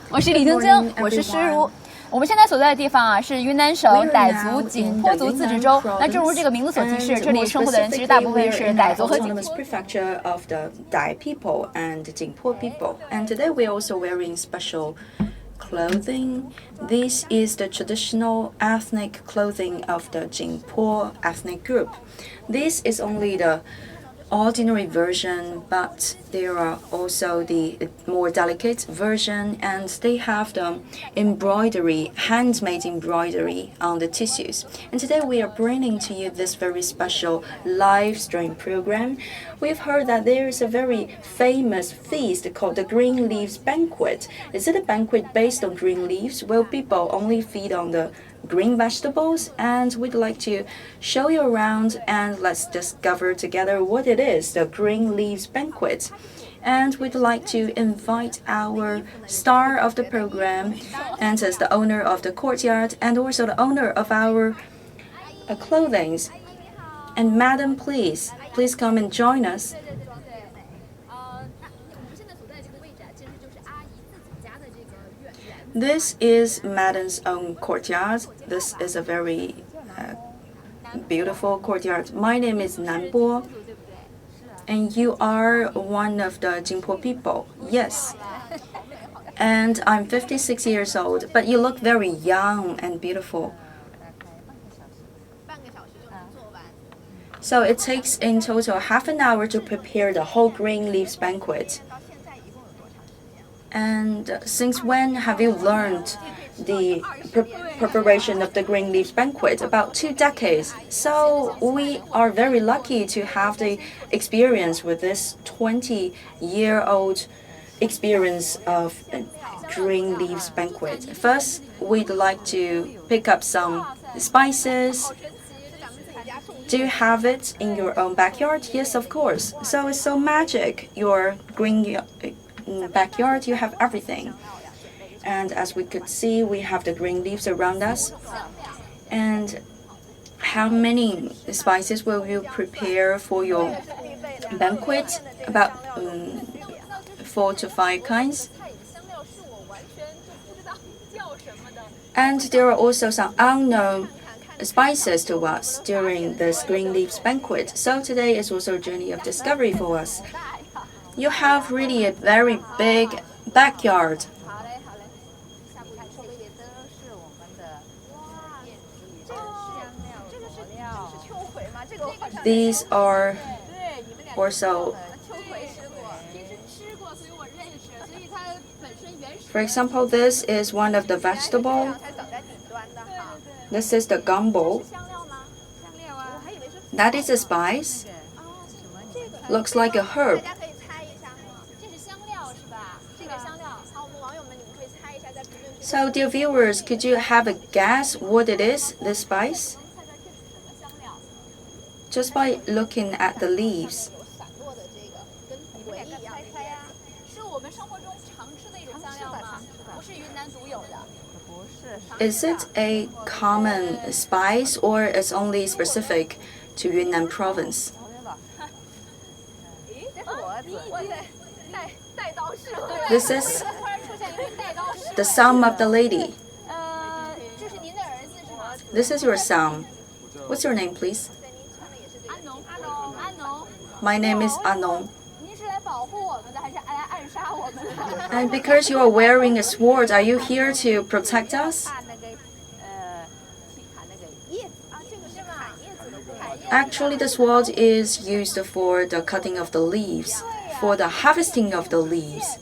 我是李晶晶，我是诗如。我们现在所在的地方啊，是云南省傣族景颇族自治州。那正如这个名字所提示，这里生活的人其实大部分是傣族和景颇。Prefecture of the Dai people and Jingpo people. And today we're also wearing special clothing. This is the traditional ethnic clothing of the Jingpo ethnic group. This is only the ordinary version, but there are also the more delicate version, and they have the embroidery, handmade embroidery on the tissues. And today we are bringing to you this very special live stream program. We've heard that there is a very famous feast called the Green Leaves Banquet. Is it a banquet based on green leaves? Will people only feed on the green vegetables? And we'd like to show you around, and let's discover together what it is, the Green Leaves Banquet. And we'd like to invite our star of the program, and as the owner of the courtyard and also the owner of our clothing. And madam, please come and join us. This is Madam's own courtyard. This is a very beautiful courtyard. My name is Nanpo, and you are one of the Jingpo people. Yes. And I'm 56 years old, but you look very young and beautiful. So it takes in total half an hour to prepare the whole Green Leaves Banquet. And since when have you learned the preparation of the Green Leaves Banquet? About 2 decades. So we are very lucky to have the experience with this 20-year-old experience of Green Leaves Banquet. First, we'd like to pick up some spices. Do you have it in your own backyard? Yes, of course. So it's so magic. Your green backyard, you have everything. And as we could see, we have the green leaves around us. And how many spices will you prepare for your banquet? About 4 to 5 kinds. And there are also some unknown spices to us during this Green Leaves Banquet. So today is also a journey of discovery for us. You have really a very big backyard. These are also, for example, this is one of the vegetable. This is the gumbo. That is a spice. Looks like a herb. So, dear viewers, could you have a guess what it is, this spice? Just by looking at the leaves. Is it a common spice, or is only specific to Yunnan Province? This is the son of the lady. This is your son. What's your name, please? My name is Anong. And because you are wearing a sword, are you here to protect us? Actually, the sword is used for the cutting of the leaves, for the harvesting of the leaves.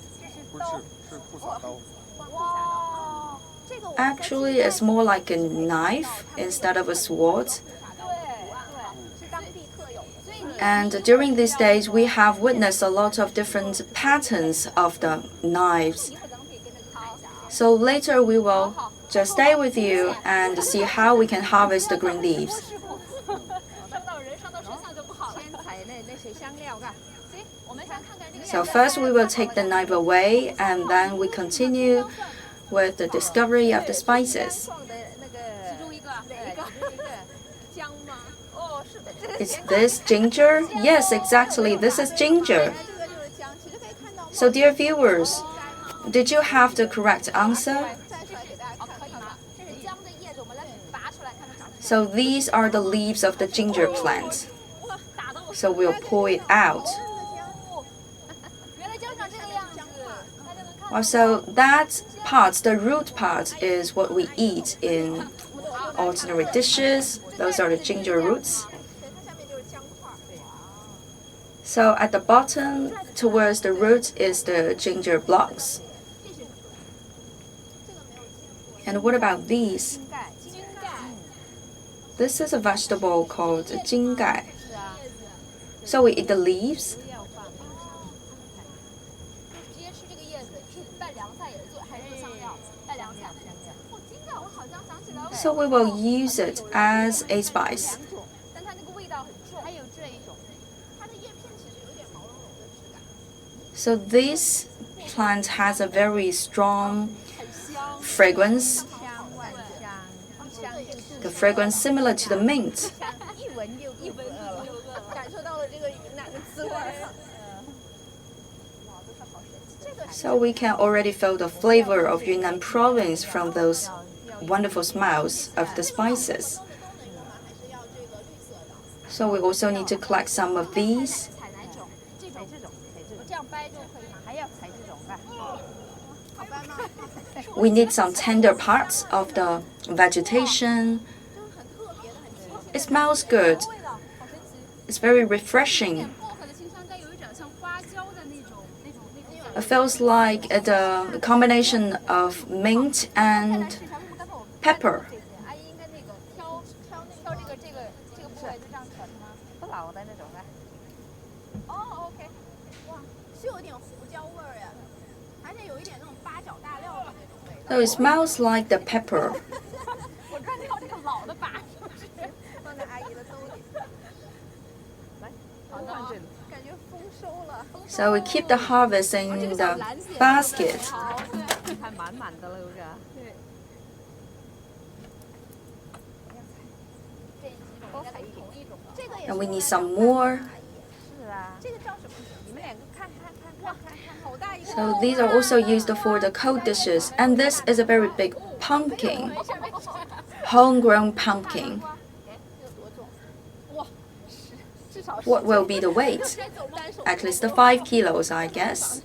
Actually, it's more like a knife instead of a sword. And during these days, we have witnessed a lot of different patterns of the knives. So later we will just stay with you and see how we can harvest the green leaves. So first we will take the knife away, and then we continue with the discovery of the spices. Is this ginger? Yes, exactly. This is ginger. So dear viewers, Did you have the correct answer? So these are the leaves of the ginger plant. So we'll pull it out. Also, that part, the root part, is what we eat in ordinary dishes. Those are the ginger roots. So at the bottom, towards the root, is the ginger blocks. And what about these? This is a vegetable called Jingpo. So we eat the leaves. So we will use it as a spice. So this plant has a very strong fragrance. The fragrance similar to the mint. So we can already feel the flavor of Yunnan Province from those wonderful smells of the spices. So we also need to collect some of these. We need some tender parts of the vegetation. It smells good. It's very refreshing. It feels like the combination of mint and pepper. So it smells like the pepper. So we keep the harvest in the basket. And we need some more. So these are also used for the cold dishes. And this is a very big pumpkin, homegrown pumpkin. What will be the weight? At least 5 kilos, I guess.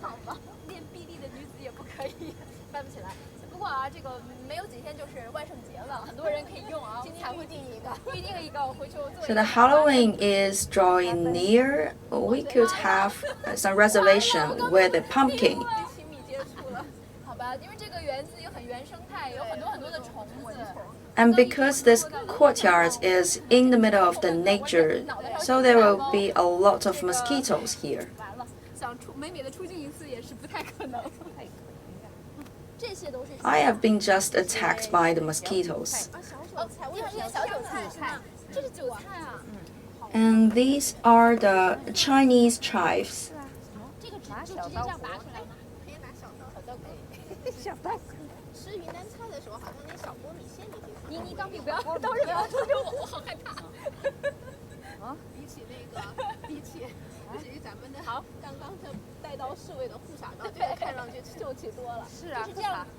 So the Halloween is drawing near. We could have some reservation with a pumpkin. And because this courtyard is in the middle of the nature, so there will be a lot of mosquitoes here. I have been just attacked by the mosquitoes. And these are the Chinese chives.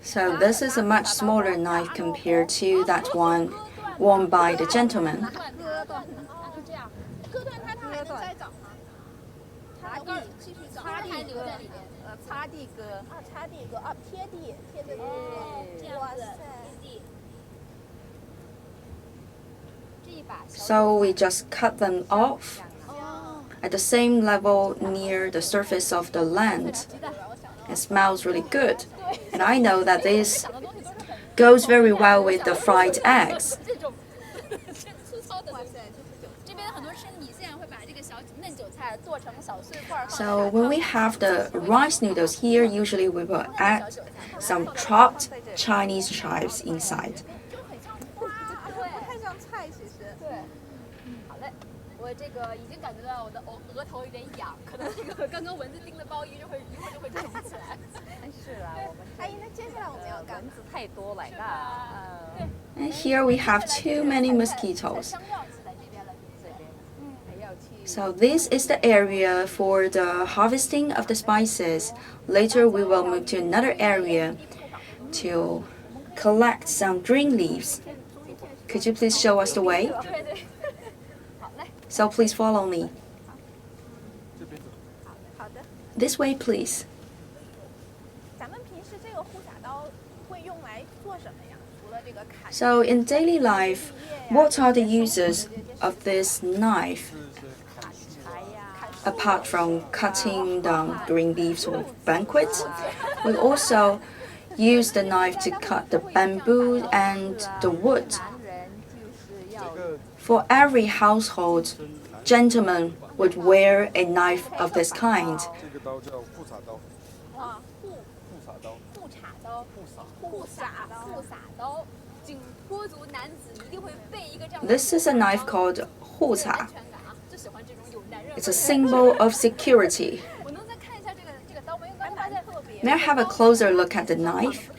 So this is a much smaller knife compared to that one worn by the gentleman. So we just cut them off at the same level near the surface of the land. It smells really good. And I know that this goes very well with the fried eggs. So when we have the rice noodles here, usually we will add some chopped Chinese chives inside. And here we have too many mosquitoes. So this is the area for the harvesting of the spices. Later we will move to another area to collect some green leaves. Could you please show us the way? So please follow me. This way, please. So in daily life, what are the uses of this knife? Apart from cutting down green leaves for banquet, we also use the knife to cut the bamboo and the wood. For every household, gentlemen would wear a knife of this kind. This is a knife called 护茶. It's a symbol of security. May I have a closer look at the knife?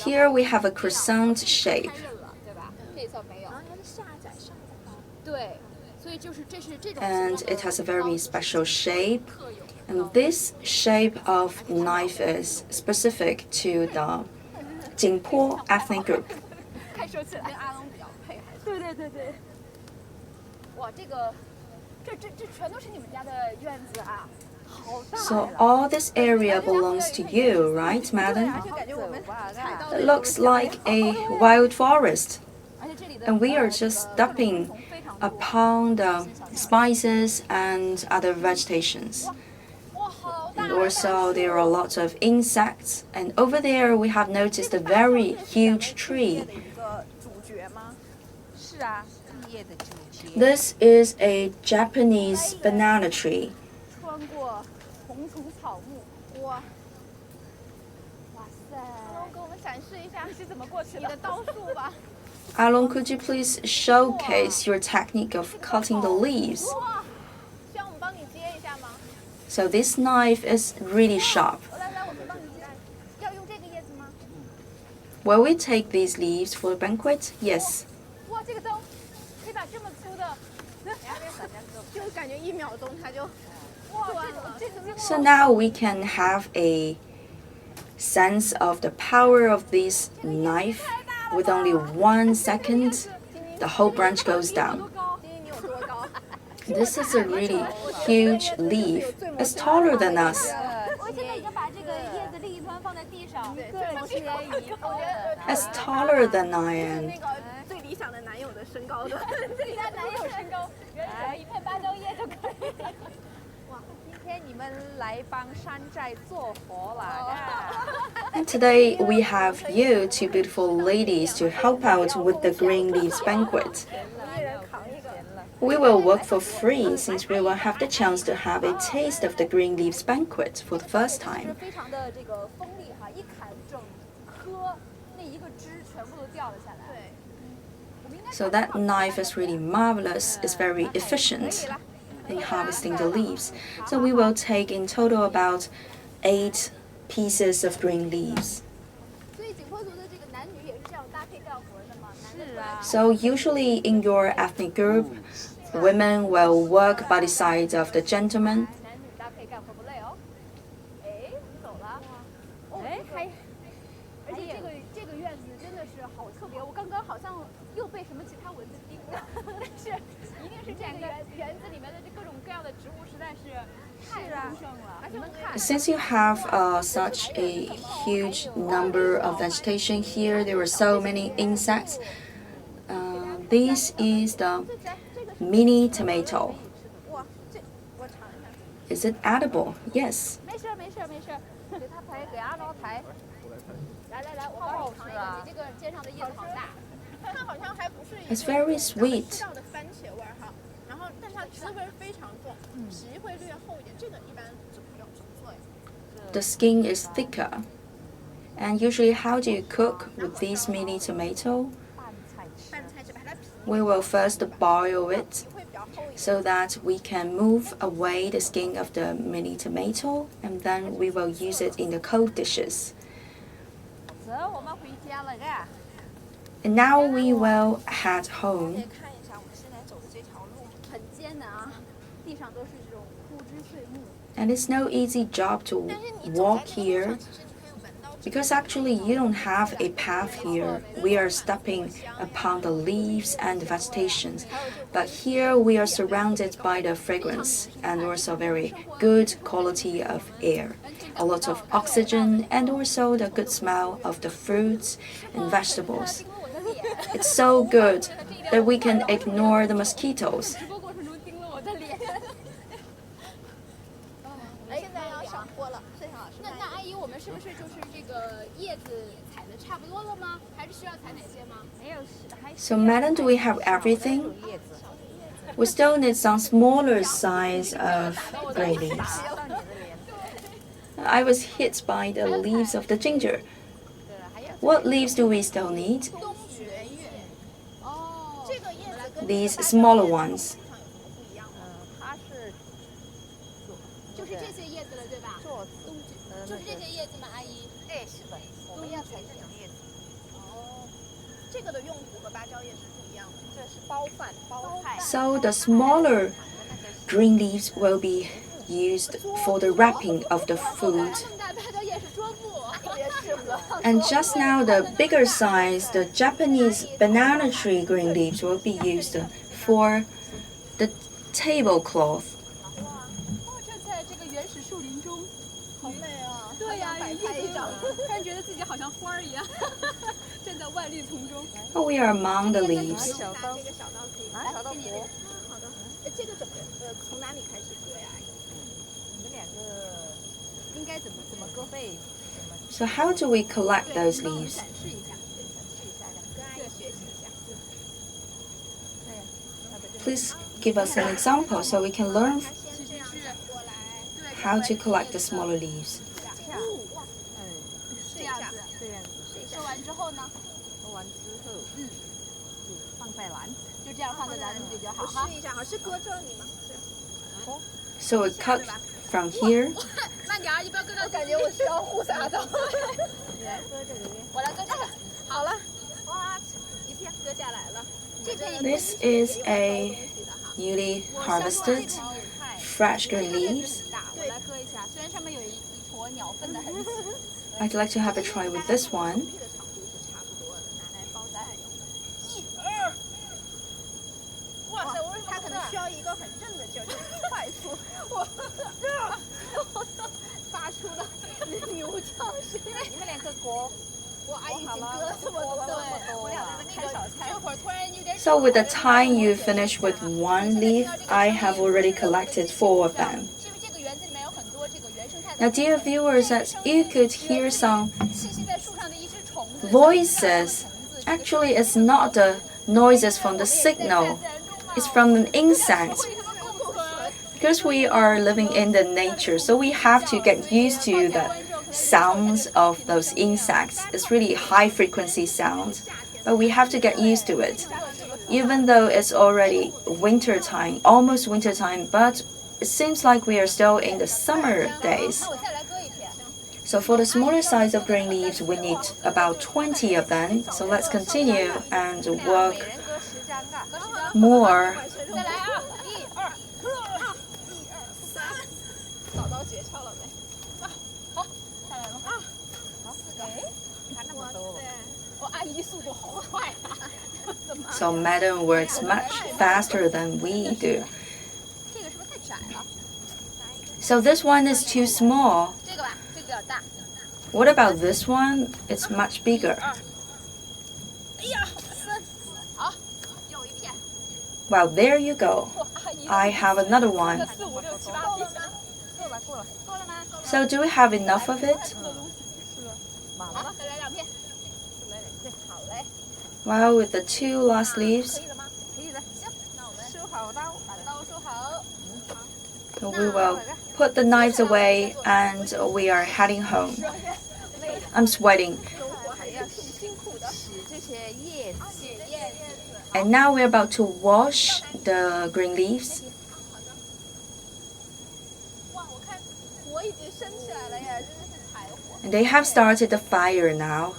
Here we have a crescent shape. And it has a very special shape. And this shape of knife is specific to the Jingpo ethnic group. So all this area belongs to you, right, madam? It looks like a wild forest. And we are just stepping upon the spices and other vegetations. And also there are lots of insects. And over there we have noticed a very huge tree. This is a Japanese banana tree. Alon, could you please showcase your technique of cutting the leaves? So this knife is really sharp. Will we take these leaves for the banquet? Yes. So now we can have a sense of the power of this knife. With only 1 second, the whole branch goes down. This is a really huge leaf. It's taller than us. It's taller than I am. And today we have you two beautiful ladies to help out with the green leaves banquet. We will work for free since we will have the chance to have a taste of the green leaves banquet for the first time. So that knife is really marvelous. It's very efficient in harvesting the leaves. So we will take in total about 8 pieces of green leaves. So usually in your ethnic group, women will work by the side of the gentlemen. Since you have such a huge number of vegetation here, there are so many insects. This is the mini tomato. Is it edible? Yes. It's very sweet. The skin is thicker. And usually how do you cook with this mini tomato? We will first boil it so that we can move away the skin of the mini tomato, and then we will use it in the cold dishes. And now we will head home. And it's no easy job to walk here, because actually you don't have a path here. We are stepping upon the leaves and vegetations, but here we are surrounded by the fragrance and also very good quality of air, a lot of oxygen, and also the good smell of the fruits and vegetables. It's so good that we can ignore the mosquitoes. So, Madam, do we have everything? We still need some smaller size of green leaves. I was hit by the leaves of the ginger. What leaves do we still need? These smaller ones. So the smaller green leaves will be used for the wrapping of the food. And just now, the bigger size, the Japanese banana tree green leaves will be used for the tablecloth. We are among the leaves. So how do we collect those leaves? Please give us an example so we can learn how to collect the smaller leaves. So we cut from here. This is a newly harvested fresh green leaves. I'd like to have a try with this one. So with the time you finish with one leaf, I have already collected 4 of them. Now, dear viewers, as you could hear some voices, actually it's not the noises from the signal, it's from an insect. Because we are living in the nature, so we have to get used to the sounds of those insects. It's really high frequency sounds, but we have to get used to it. Even though it's already winter time, almost winter time, but it seems like we are still in the summer days. So for the smaller size of green leaves, we need about 20 of them. So let's continue and work more. So Madam works much faster than we do. So this one is too small. What about this one? It's much bigger. Well, there you go. I have another one. So do we have enough of it? Well, with the 2 last leaves, we will put the knives away and we are heading home. I'm sweating. And now we're about to wash the green leaves. And they have started the fire now.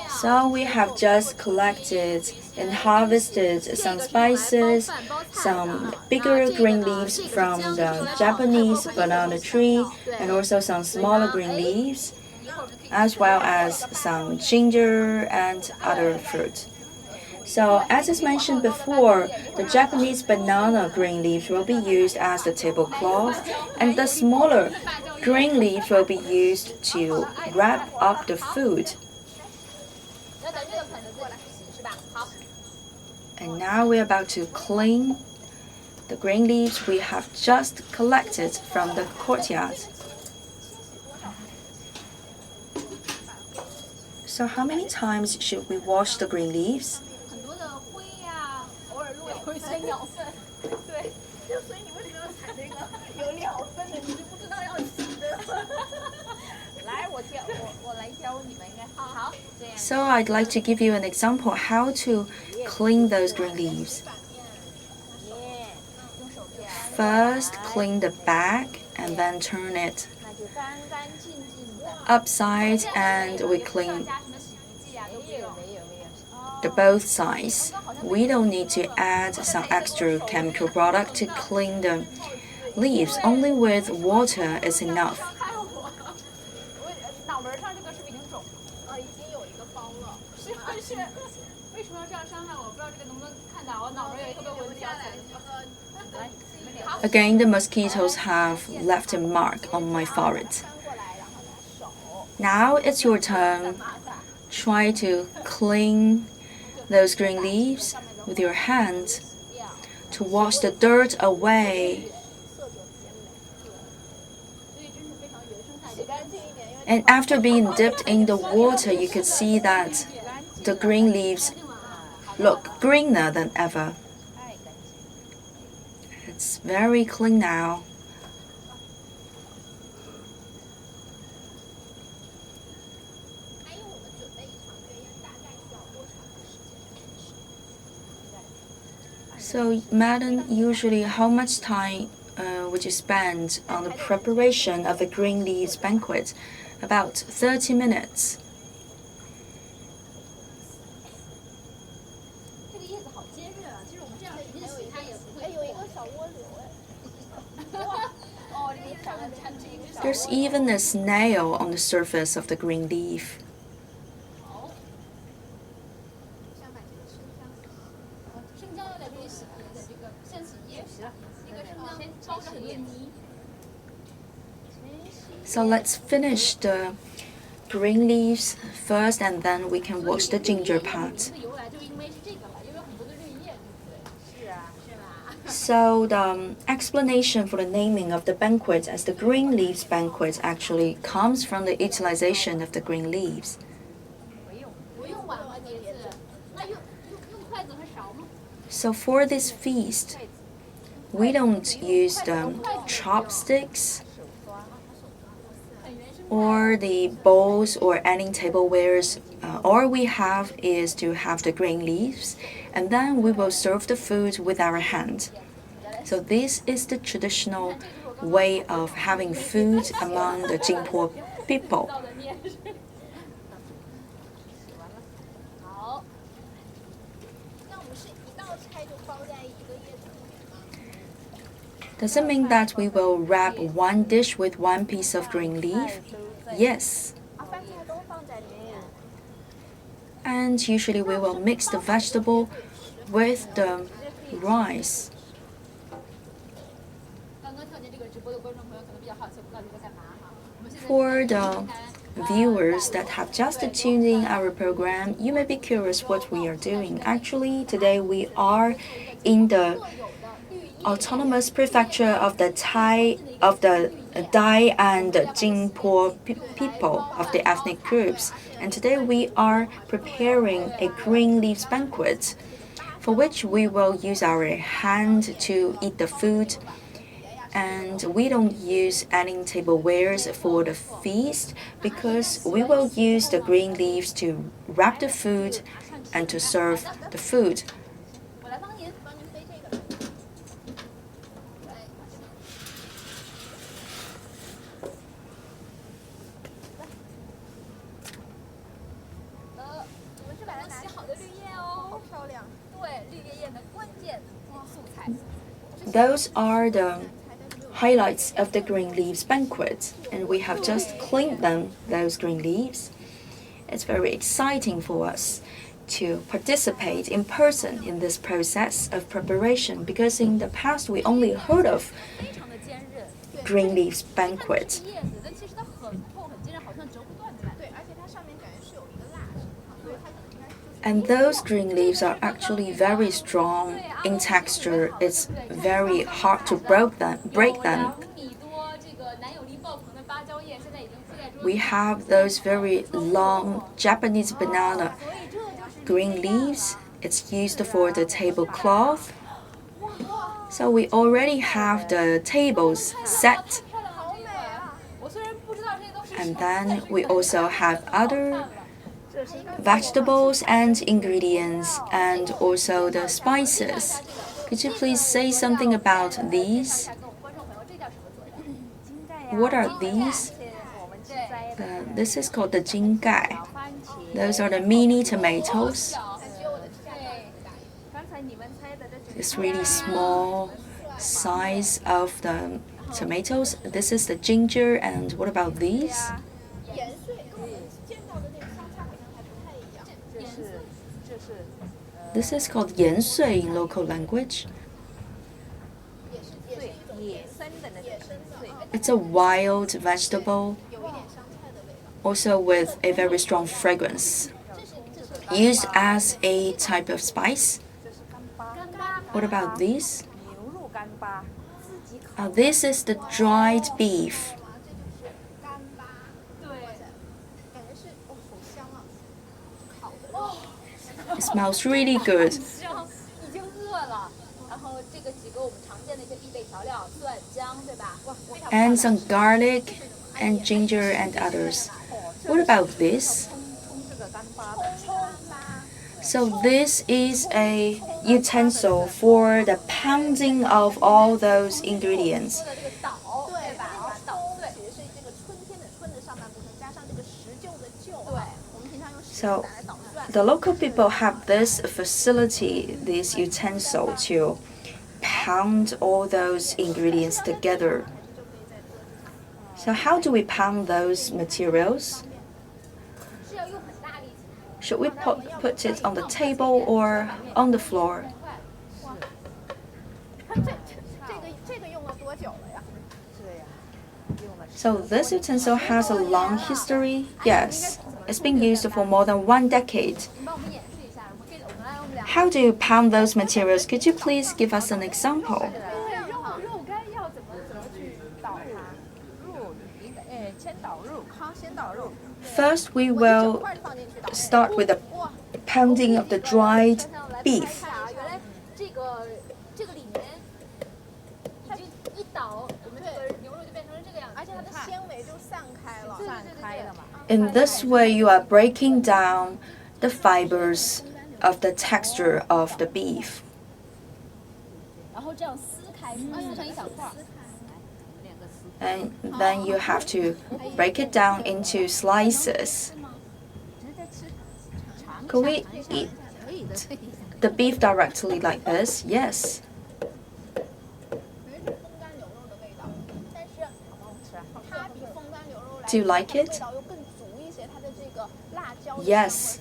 So we have just collected and harvested some spices, some bigger green leaves from the Japanese banana tree, and also some smaller green leaves, as well as some ginger and other fruit. So, as is mentioned before, the Japanese banana green leaves will be used as the tablecloth, and the smaller green leaves will be used to wrap up the food. And now we're about to clean the green leaves we have just collected from the courtyard. So how many times should we wash the green leaves? So I'd like to give you an example how to clean those green leaves. First, clean the bag and then turn it upside, and we clean the both sides. We don't need to add some extra chemical product to clean the leaves. Only with water is enough. Again, the mosquitoes have left a mark on my forehead. Now it's your turn. Try to clean those green leaves with your hands to wash the dirt away. And after being dipped in the water, you could see that the green leaves look greener than ever. It's very clean now. So, Madam, usually how much time would you spend on the preparation of a green leaves banquet? About 30 minutes. There's even a snail on the surface of the green leaf. So let's finish the green leaves first, and then we can wash the ginger part. So the explanation for the naming of the banquet as the green leaves banquet actually comes from the utilization of the green leaves. So for this feast, we don't use the chopsticks or the bowls or any tablewares. All we have is to have the green leaves, and then we will serve the food with our hand. So this is the traditional way of having food among the Jingpo people. Does it mean that we will wrap one dish with one piece of green leaf? Yes. And usually we will mix the vegetable with the rice. For the viewers that have just tuned in our program, you may be curious what we are doing. Actually, today we are in the autonomous prefecture of the Dai and Jingpo people of the ethnic groups. And today we are preparing a green leaves banquet, for which we will use our hand to eat the food. And we don't use any tablewares for the feast because we will use the green leaves to wrap the food and to serve the food. those are the highlights of the green leaves banquet, and we have just cleaned them, those green leaves. It's very exciting for us to participate in person in this process of preparation, because in the past we only heard of green leaves banquet. And those green leaves are actually very strong in texture. It's very hard to break them. We have those very long Japanese banana green leaves. It's used for the tablecloth. So we already have the tables set. And then we also have other vegetables and ingredients, and also the spices. Could you please say something about these? What are these? This is called the Jingpo. Those are the mini tomatoes. It's really small size of the tomatoes. This is the ginger, and what about these? This is called 盐穗 in local language. It's a wild vegetable, also with a very strong fragrance, used as a type of spice. What about these? This is the dried beef. It smells really good. And some garlic and ginger and others. What about this? So this is a utensil for the pounding of all those ingredients. So the local people have this facility, this utensil, to pound all those ingredients together. So how do we pound those materials? Should we put it on the table or on the floor? So this utensil has a long history. Yes, it's been used for more than 1 decade. How do you pound those materials? Could you please give us an example? First, we will start with the pounding of the dried beef. In this way, you are breaking down the fibers of the texture of the beef. And then you have to break it down into slices. Could we eat the beef directly like this? Yes. Do you like it? Yes.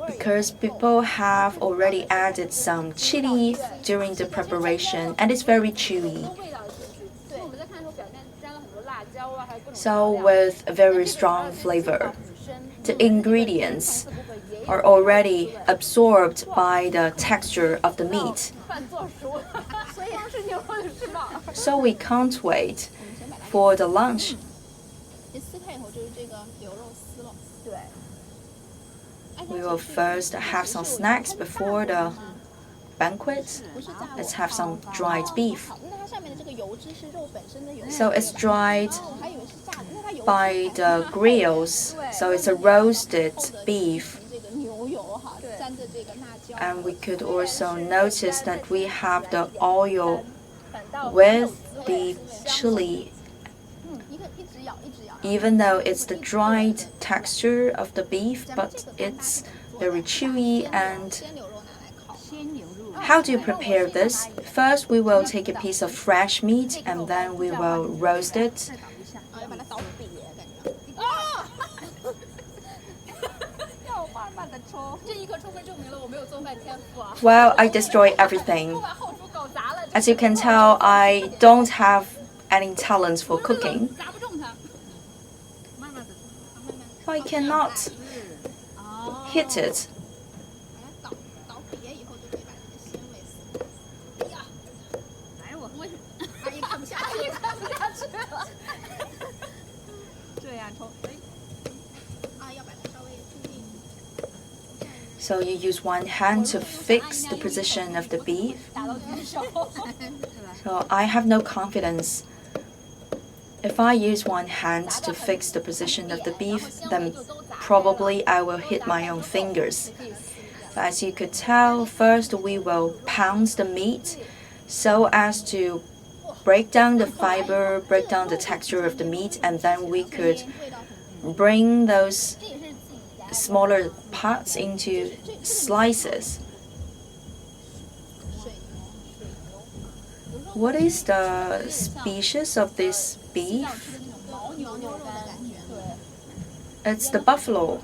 Because people have already added some chili during the preparation, and it's very chewy. So with a very strong flavor. The ingredients are already absorbed by the texture of the meat. So we can't wait for the lunch. We will first have some snacks before the banquet. Let's have some dried beef. So it's dried by the grills, so it's a roasted beef. And we could also notice that we have the oil with the chili. Even though it's the dried texture of the beef, but it's very chewy and How do you prepare this? First, we will take a piece of fresh meat and then we will roast it. Well, I destroy everything. As you can tell, I don't have any talent for cooking. I cannot hit it. So you use one hand to fix the position of the beef. So I have no confidence. If I use one hand to fix the position of the beef, then probably I will hit my own fingers. So as you could tell, first we will pound the meat so as to break down the fiber, break down the texture of the meat, and then we could bring those smaller parts into slices. What is the species of this beef? It's the buffalo.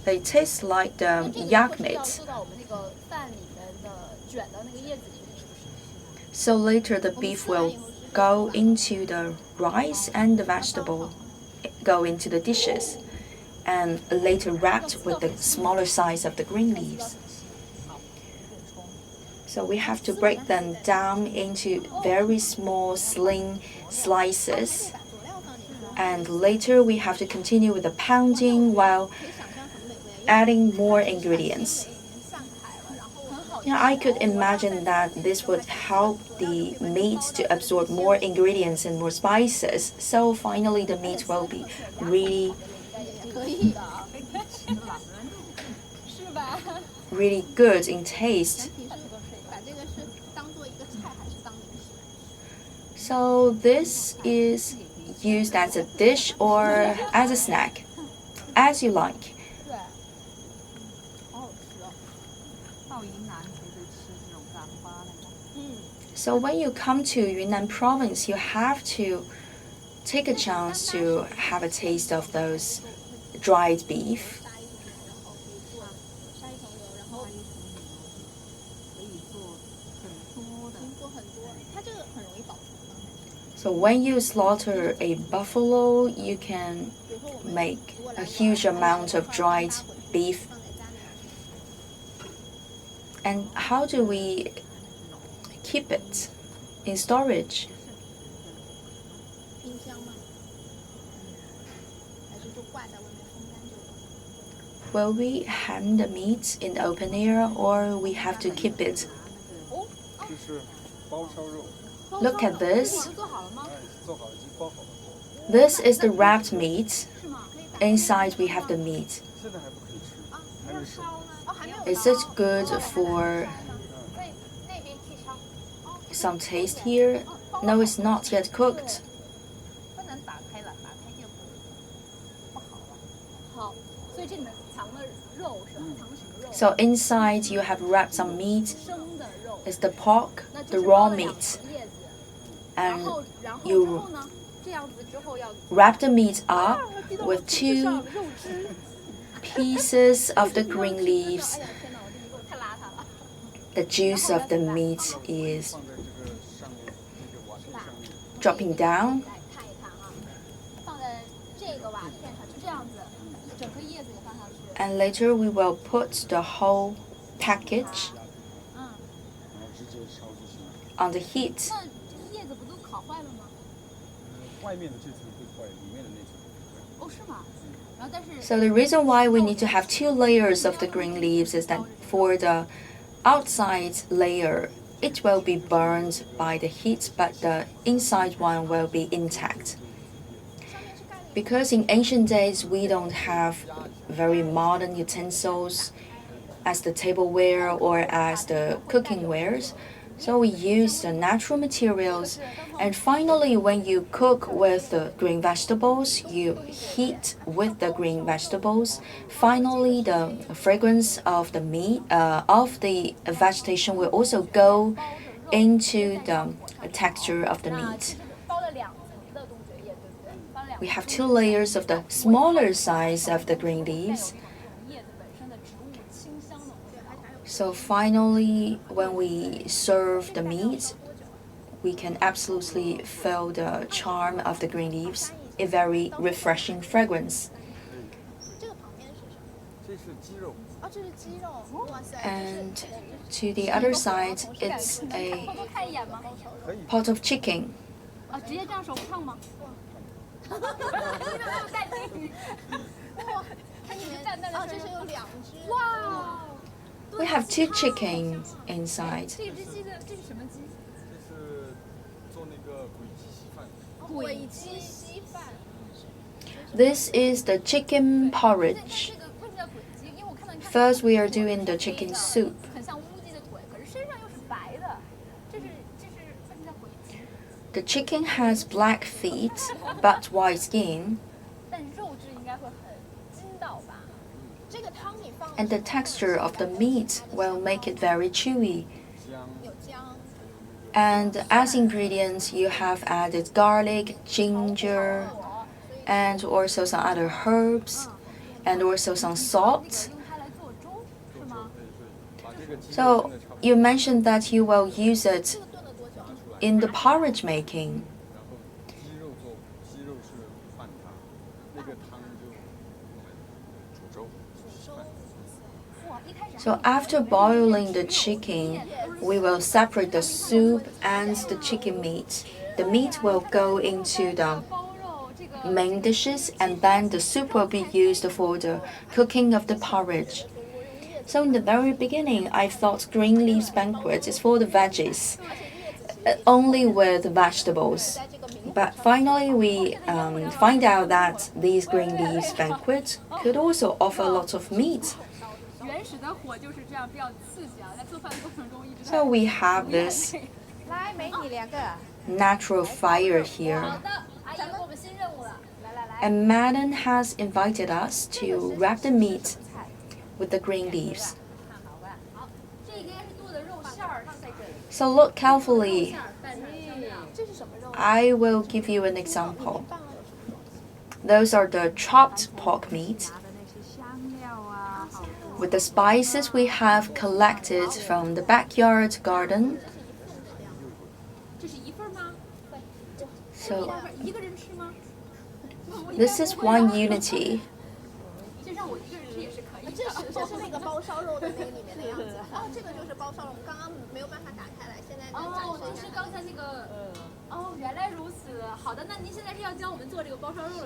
They taste like the yak meat. So later the beef will go into the rice and the vegetable, go into the dishes, and later wrapped with the smaller size of the green leaves. So we have to break them down into very small slim slices. And later we have to continue with the pounding while adding more ingredients. Yeah, I could imagine that this would help the meat to absorb more ingredients and more spices. So finally the meat will be really good in taste. So this is used as a dish or as a snack, as you like. So when you come to Yunnan Province, you have to take a chance to have a taste of those dried beef. So when you slaughter a buffalo, you can make a huge amount of dried beef. And how do we keep it in storage? Will we hang the meat in the open air or we have to keep it? Look at this. This is the wrapped meat. Inside we have the meat. Is it good for some taste here? No, it's not yet cooked. So inside you have wrapped some meat. It's the pork, the raw meat. And you wrap the meat up with 2 pieces of the green leaves. The juice of the meat is dropping down. And later we will put the whole package on the heat. So the reason why we need to have 2 layers of the green leaves is that for the outside layer, it will be burned by the heat, but the inside one will be intact. Because in ancient days we don't have very modern utensils as the tableware or as the cooking wares, So we use the natural materials, and finally, when you cook with the green vegetables, you heat with the green vegetables. Finally, the fragrance of the meat, of the vegetation will also go into the texture of the meat. We have 2 layers of the smaller size of the green leaves. So finally, when we serve the meat, we can absolutely feel the charm of the green leaves, a very refreshing fragrance. And to the other side, it's a pot of chicken. We have 2 chickens inside. This is the chicken porridge. First, we are doing the chicken soup. The chicken has black feet but white skin, and the texture of the meat will make it very chewy. And as ingredients, you have added garlic, ginger, and also some other herbs, and also some salt. So you mentioned that you will use it in the porridge making. So after boiling the chicken, we will separate the soup and the chicken meat. The meat will go into the main dishes, and then the soup will be used for the cooking of the porridge. So in the very beginning, I thought green leaves banquet is for the veggies, only with vegetables. But finally, we find out that these green leaves banquet could also offer lots of meat. So we have this natural fire here. And Madden has invited us to wrap the meat with the green leaves. So look carefully. I will give you an example. Those are the chopped pork meat with the spices we have collected from the backyard garden. So this is one unity.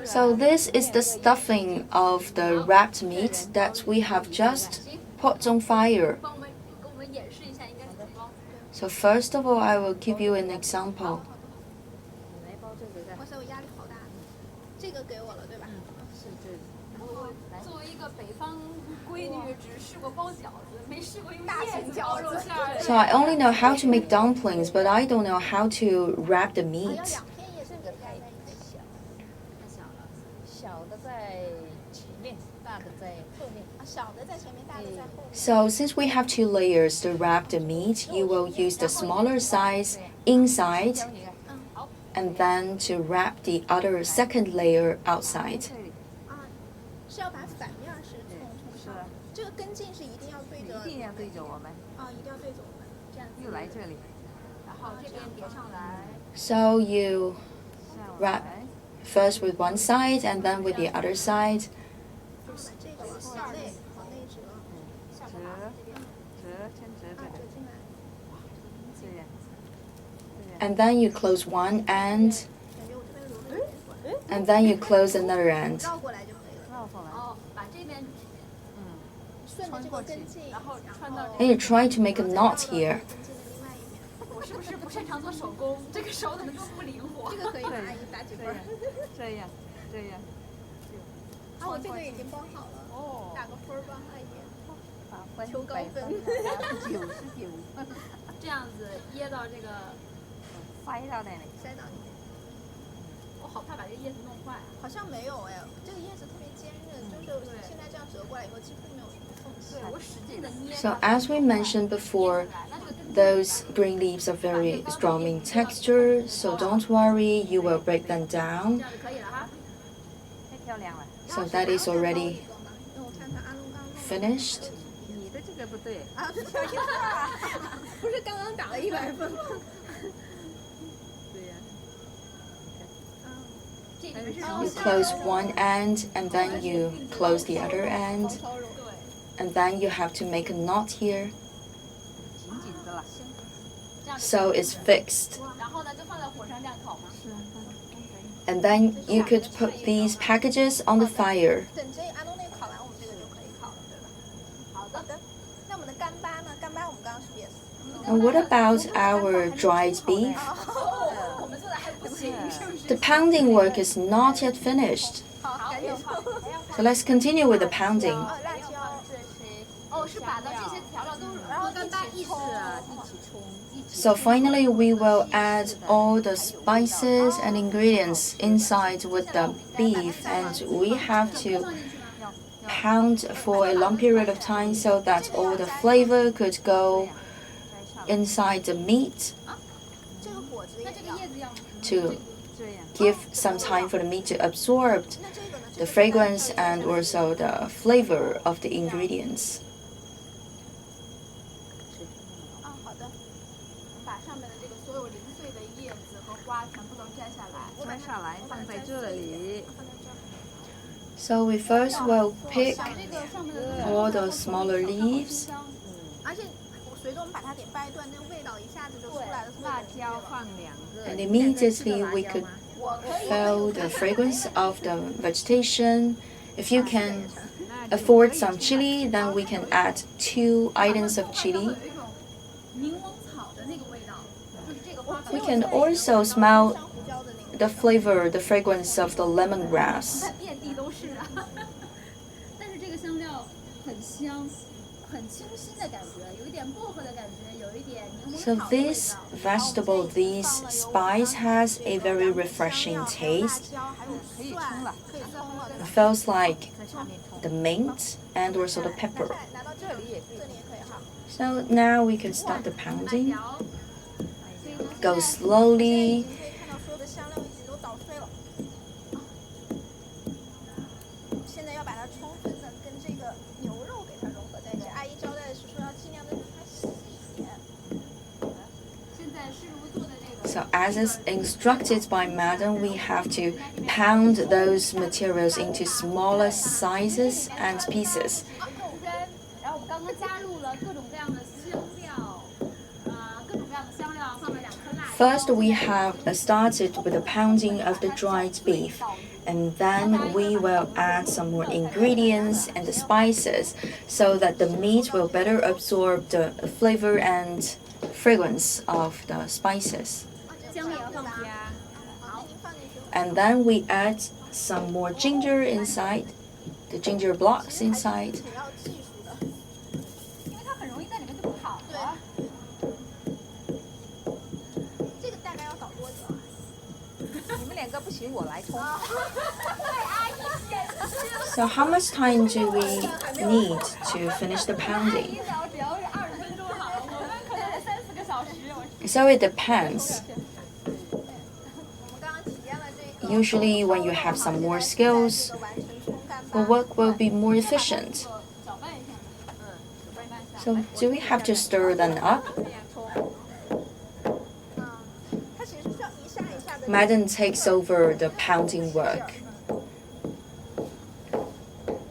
So this is the stuffing of the wrapped meat that we have just put on fire. So first of all, I will give you an example. So I only know how to make dumplings, but I don't know how to wrap the meat. So since we have 2 layers to wrap the meat, you will use the smaller size inside, and then to wrap the other second layer outside. So you wrap first with one side and then with the other side. And then you close one end, and then you close another end. And you try to make a knot here. 这样子掖到这个塞到那里。塞到里面。我好怕把这个叶子弄坏。好像没有哎，这个叶子特别坚韧，就是现在这样折过来以后，几乎没有什么缝隙。对，我使劲的捏。So as we mentioned before, those green leaves are very strong in texture, so don't worry, you will break them down. 这样就可以了哈。太漂亮了。 So that is already 让我看看阿龙刚 finished. 你的这个不对。啊，这小叶子啊，不是刚刚打了100分吗？对呀。这里面是 You close one end and then you close the other end. And then you have to make a knot here. 紧紧的了。 So it's fixed. 然后呢，就放在火上这样烤吗？ And then you could put these packages on the fire. 等这阿东那个烤完，我们这个就可以烤了，对吧？好的。那我们的干巴呢？干巴我们刚刚是不是也是？ And what about our dried beef? 我们做的还不行，是不是？ The pounding work is not yet finished. 好，赶紧烤。 So let's continue with the pounding. 辣椒。哦，是把的这些调料都，然后干巴一起冲。 So finally we will add all the spices and ingredients inside with the beef, and we have to pound for a long period of time so that all the flavor could go inside the meat 这个果子也那这个叶子要 to 这样。 give some time for the meat to absorb the fragrance and also the flavor of the ingredients. 啊，好的。把上面的这个所有零碎的叶子和花全部都摘下来。摘下来放在这里。 So we first will pick 这个上面的 all the smaller leaves. 而且随着我们把它给掰断，那个味道一下子就出来了。辣椒放2个。 And immediately we could feel the fragrance of the vegetation. If you can afford some chili, then we can add 2 items of chili. 柠檬草的那个味道，就是这个花 We can also smell 胡椒的那个。 the flavor, the fragrance of the lemongrass. 遍地都是啊。但是这个香料很香，很清新的感觉，有一点薄荷的感觉，有一点柠檬 So 草的味 this 道。 vegetable, this spice has a very refreshing taste. 可以冲了。可以冲了。 It feels like 在下面冲。 the mint and also the pepper. 拿到这里也可以，这里也可以哈。 So now we can start the pounding. Go slowly. 可以看到所有的香料已经都捣碎了。现在要把它充分的跟这个牛肉给它融合在一起。阿姨交代的是说要尽量的让它细一点。现在师傅做的这个。 So as is instructed by Madam, we have to pound those materials into smaller sizes and pieces. 然后我们刚刚加入了各种各样的香料，各种各样的香料，放了2颗辣椒。 First, we have started with the pounding of the dried beef, and then we will add some more ingredients and the spices so that the meat will better absorb the flavor and fragrance of the spices. 姜也要放加。好，您放进去。 And then we add some more ginger inside, the ginger blocks inside. 挺要技术的。因为它很容易在里面就跑了。这个大概要捣多久啊？你们2个不行，我来冲。 So how much time do we need to finish the pounding? 只要是20分钟好了，我们可能得3-4个小时。 So it depends. 我们刚刚体验了这个。 Usually when you have some more skills, 这个完成冲干 the 巴。 work will be more efficient. 搅拌一下。 So do we have to stir them up? 它其实是要一下一下的。 Madam takes over the pounding work.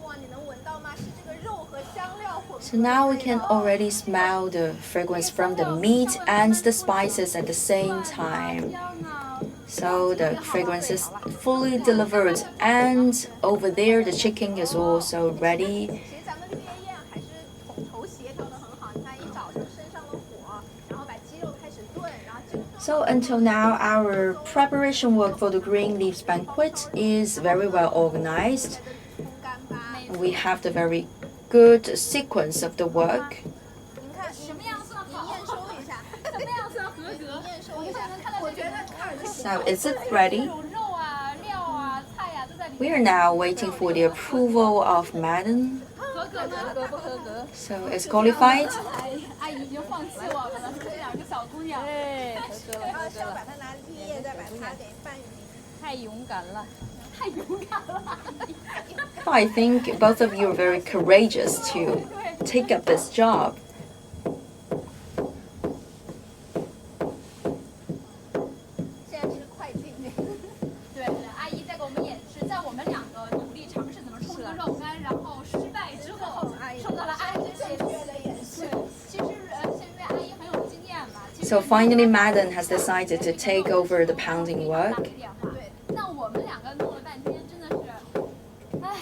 哇，你能闻到吗？是这个肉和香料混合。 So now we can already smell the fragrance from the meat and the spices at the same time. So the fragrance is fully delivered, and over there the chicken is also ready. 其实咱们绿叶宴还是统筹协调的很好。你看，一早就升上了火，然后把鸡肉开始炖，然后蒸。 So until now, our preparation work for the green leaves banquet is very well organized. 冲干巴。 We have the very good sequence of the work. 您看什么样算好？验收一下。So is it ready? 肉啊、料啊、菜呀都在里 We 面。 are now waiting for the approval of Madam. 合格呢？合格不合格？ So it's qualified. 阿姨已经放弃我们了，这两个小姑娘。哎，合格了，然后合格了，需要把它拿绿叶再把它给拌匀。太勇敢了。太勇敢了。 I think both of you are very courageous to take up this job. 现在是快进。对，阿姨在给我们演示，在我们两个努力尝试怎么冲这个肉干，然后失败之后，受到了阿姨的演示。其实是因为阿姨很有经验嘛。 So finally, Madam has decided to take over the pounding work. 对，那我们两个弄了半天，真的是，唉，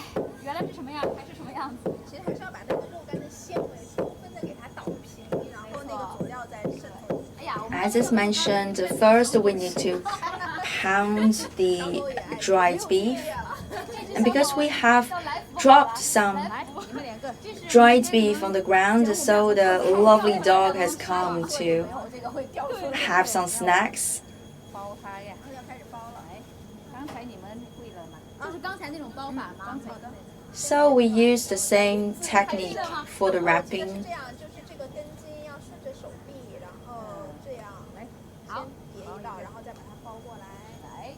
原来是什么样还是什么样子。其实还是要把那个肉干的纤维充分的给它捣平，然后那个佐料再渗透。哎呀，我们 As is mentioned, first we need to pound the dried beef. And because we have dropped some 来，你们两个， dried beef on the ground, so the lovely dog has come to 这个会掉出来。 have some snacks. 包它呀。要开始包了。来，刚才你们会了吗？就是刚才那种包法吗？刚才 So we use the same technique for the 是 wrapping. 这样，就是这个根筋要顺着手臂，然后这样来，好先叠一道，然后再把它包过来。来，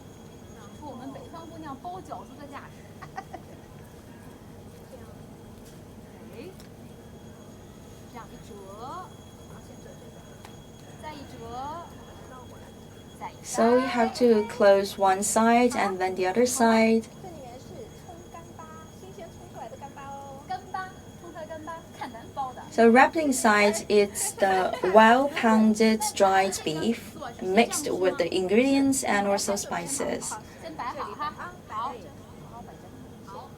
长出我们北方姑娘包饺子的架势。这样，哎，这样一折，然后先折这个，再一折，绕过来。再一 So you have to close one side and then the other side. 这里面是葱干巴，新鲜冲出来的干巴哦。干巴，葱菜干巴，看难包的。 So wrapping side, it's the well pounded dried beef mixed with the ingredients and also spices. 先摆好哈，好，好，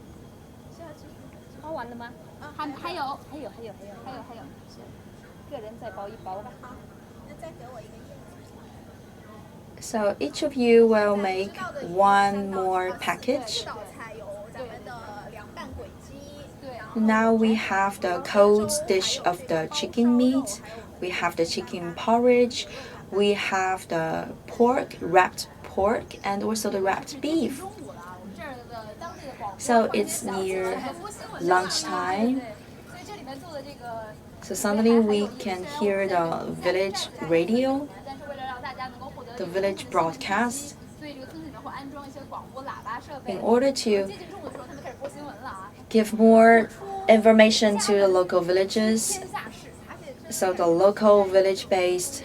包完了吗？还有，还有，个人再包一包吧。那再给我一个叶子。 So each of you will make one more package. 这道菜有咱们的凉拌鬼鸡，对， Now we have the cold dish of the chicken meat. We have the chicken porridge. We have the pork, wrapped pork, and also the wrapped beef. 中午了啊，我们这儿的当地的广播 So it's near lunchtime. 所以这里面做的这个， So suddenly we can hear the village radio, 但是为了让大家能够获得 the village broadcast. 所以这个村子里面会安装一些广播喇叭设备。 In order 接 to 近中午的时候，他们开始播新闻了啊， give more information to the local villages. 天下事。 So the local village-based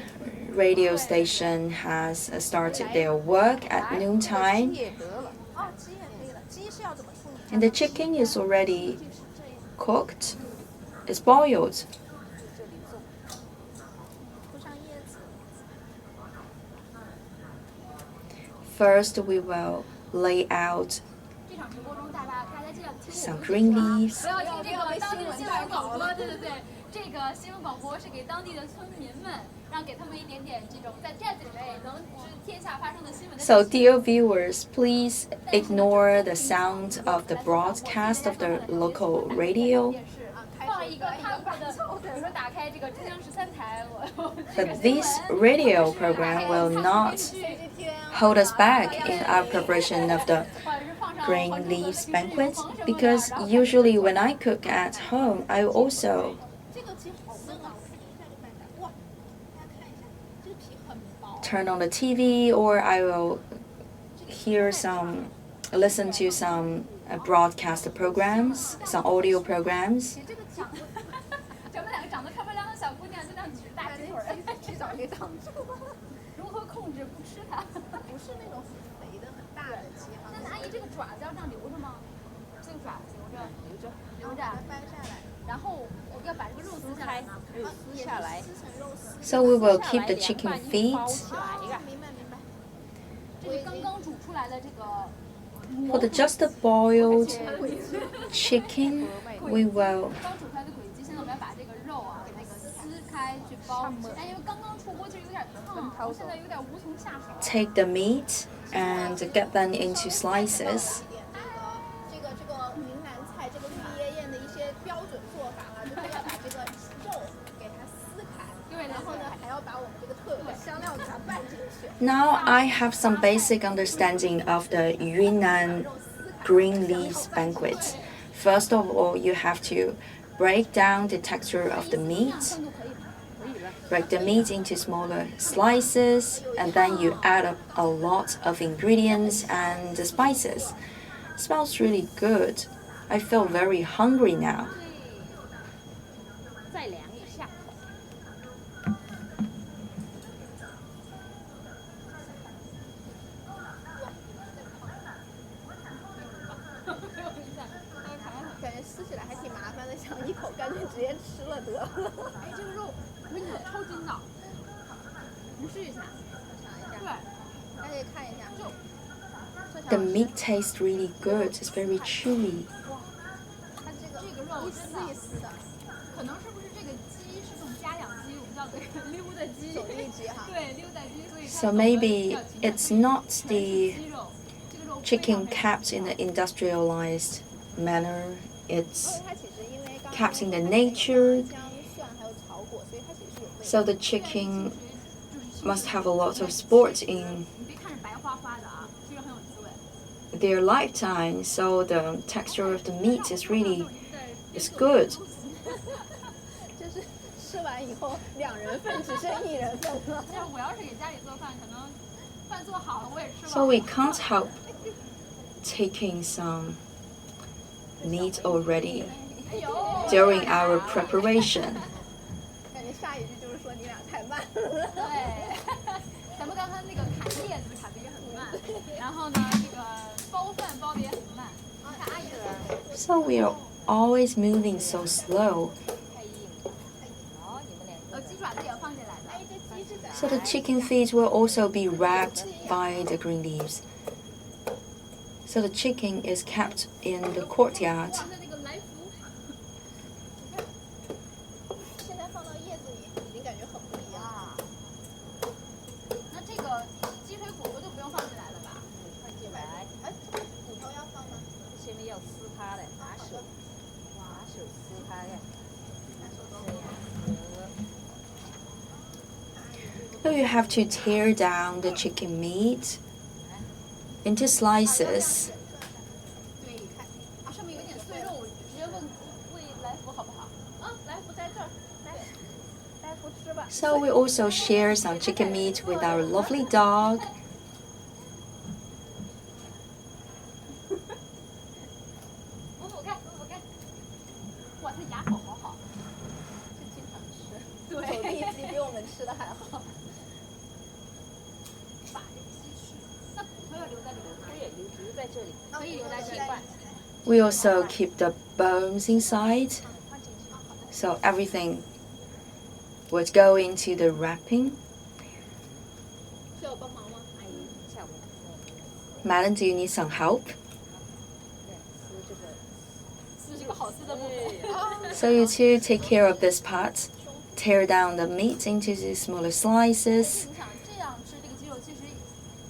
radio station has started their work at noontime. 叶得了，哦，鸡也可以了。鸡是要怎么处理？ And the chicken is already cooked. It's boiled. 铺上叶子。 First, we will lay out 这场直播中，大家尽量听 some 我 green 们 leaves. 不要听这个当地的新闻广播，对对对，这个新闻广播是给当地的村民们，让给他们一点点这种在寨子里面能知天下发生的新闻的。 So, dear viewers, please ignore the sound of the broadcast of the local radio. 放一个看过的，比如说打开这个中央13台，我 But this radio program will not hold us back in our preparation of the green leaves banquet, because usually when I cook at home, I also 这个鸡好嫩啊！我看一下就掰开。哇，大家看一下，这个皮很薄。 turn on the TV or I will listen to some broadcast programs, some audio programs. 这个长，咱们两个长得漂漂亮亮的小姑娘就那样举着大鸡腿儿，鸡爪给挡住了。如何控制不吃它？它不是那种很肥的、很大的鸡哈。那阿姨这个爪子要这样留着吗？这个爪子留着，把它掰下来。然后我要把这个肉撕下来吗？撕下来，撕成肉丝。 So we will keep the chicken 包 feet. 起来呀。明白明白。这是刚刚煮出来的这个 For the just boiled chicken, we will 刚煮出来的鬼鸡，现在我们要把这个肉啊，那个撕开去包。但因为刚刚出锅，其实有点烫，我现在有点无从下手。 take the meat and get them into slices. 这个云南菜这个绿叶宴的一些标准做法啊，就是要把这个肉给它撕开，对，然后呢还要把我们这个特有的香料给它拌进去。 Now I have some basic understanding of the Yunnan green leaves banquet. First of all, you have to break down the texture of the meat. Break the meat into smaller slices, and then you add up a lot of ingredients and the spices. Smells really good. I feel very hungry now. 再量一下。感觉撕起来还挺麻烦的，想一口干脆直接吃了得了。哎，这个肉我跟你说超筋的，你试一下。尝一下，对，大家可以看一下。 The meat tastes really good. It's very chewy. 它这个肉一丝一丝的，可能是不是这个鸡是这种家养鸡，我们叫这个溜达鸡，走地鸡哈。对，溜达鸡，所以它 So maybe 走得比较 it's 勤 not 全是 the 鸡肉，这个肉非常 chicken 非常 kept in an industrialized manner. It's 它其实因为刚 kept in the nature. 姜蒜还有草果，所以它其实是有味道。 So the chicken must have a lot of sport in 你别看着白花花的啊，其实很有滋味。 their lifetime. So the texture of the meat is really is good. 就是吃完以后2人份只剩1人份了。要我要是给家里做饭，可能饭做好了我也吃不 So 饱。 we can't help taking some meat already 哎呦 during our preparation. 感觉下一句就是说你俩太慢了。对，咱们刚才那个砍叶子砍的也很慢，然后呢，这个包饭包的也很慢。你看阿姨的， So we are always moving so slow. 太硬。好，你们两个。鸡爪子也要放进来的。哎，这鸡是咋？ So the chicken feet will also be wrapped by the green leaves. So the chicken is kept in the courtyard. 哇，那个来福，现在放到叶子里，已经感觉很不一样了。那这个鸡腿骨头就不用放进来了吧？放进来。哎，骨头要放吗？前面要撕它的，拿手撕它呀。这样子。 So you have to tear down the chicken meat into slices. 对，啊，上面有点碎肉，直接喂来福好不好？啊，来福在这儿，来福吃吧。 So we also share some chicken meat with our lovely dog. 补补看，补补看。哇，它牙口好好。是经常吃，对走地鸡比我们吃的还好。把这个鸡翅，那骨头要留在里面吗？可以留在这里。可以留在这里。 We also keep the bones inside. 放进去。 So everything would go into the wrapping. 需要我帮忙吗？阿姨，下午。 Madam, do you need some help? 对，撕这个。撕这个好撕的部分。 So you two take care of this part. Tear down the meat into the smaller slices. 你想这样吃这个鸡肉，其实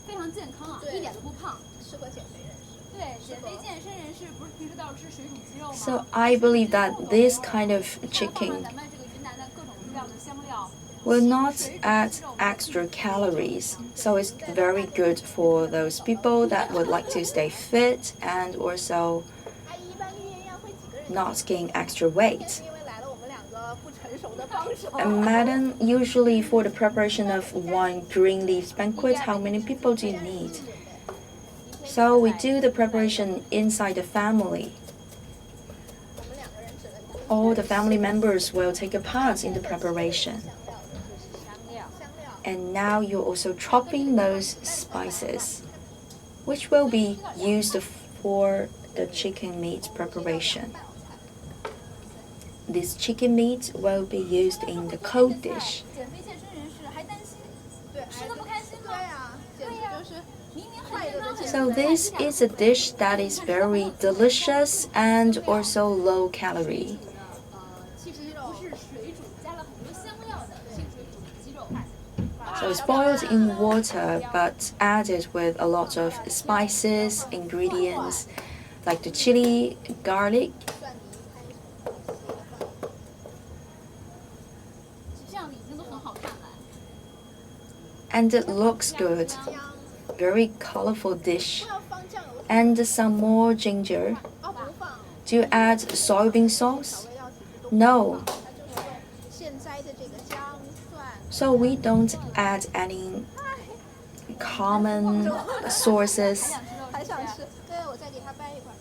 非常健康啊，对一点都不胖。适合减肥人士。对，减肥健身人士不是平时都要吃水煮鸡肉吗？ So I believe that this kind of 放了 chicken 咱们这个云南的各种各样的香料， will not add extra calories. So it's very good for those people that would like to stay fit and also 阿姨一般绿叶宴会几个人？ not gain extra weight. 是因为来了我们2个不成熟的帮手。 And Madam, usually for the preparation of one green leaves banquet, how many people do you need? So we do the preparation inside the family. 我们2个人只能 All the family members will take a part in the preparation. 这是香料。香料。 And now you're also chopping those spices, which will be used for the chicken meat preparation. This chicken meat will be used in the cold dish. 减肥健身人士还担心对，吃的不开心对吗？呀，简直就是明明很健康，很 So this is a dish that is very delicious and also low calorie. 其实不是水煮，加了很多香料的清水煮鸡肉。 So it's boiled in water but added with a lot of spices, ingredients like the chili, garlic. 蒜泥开始。这样子已经都很好看了。and it looks good. 姜， Very colorful dish. 不要放酱油， And some more ginger. 哦不放， Do you add soybean 调 sauce? 味料其实都不 No. 放，它就是用现摘的这个姜蒜。 So we don't add any common sources. 还想吃，对，我再给他掰一块。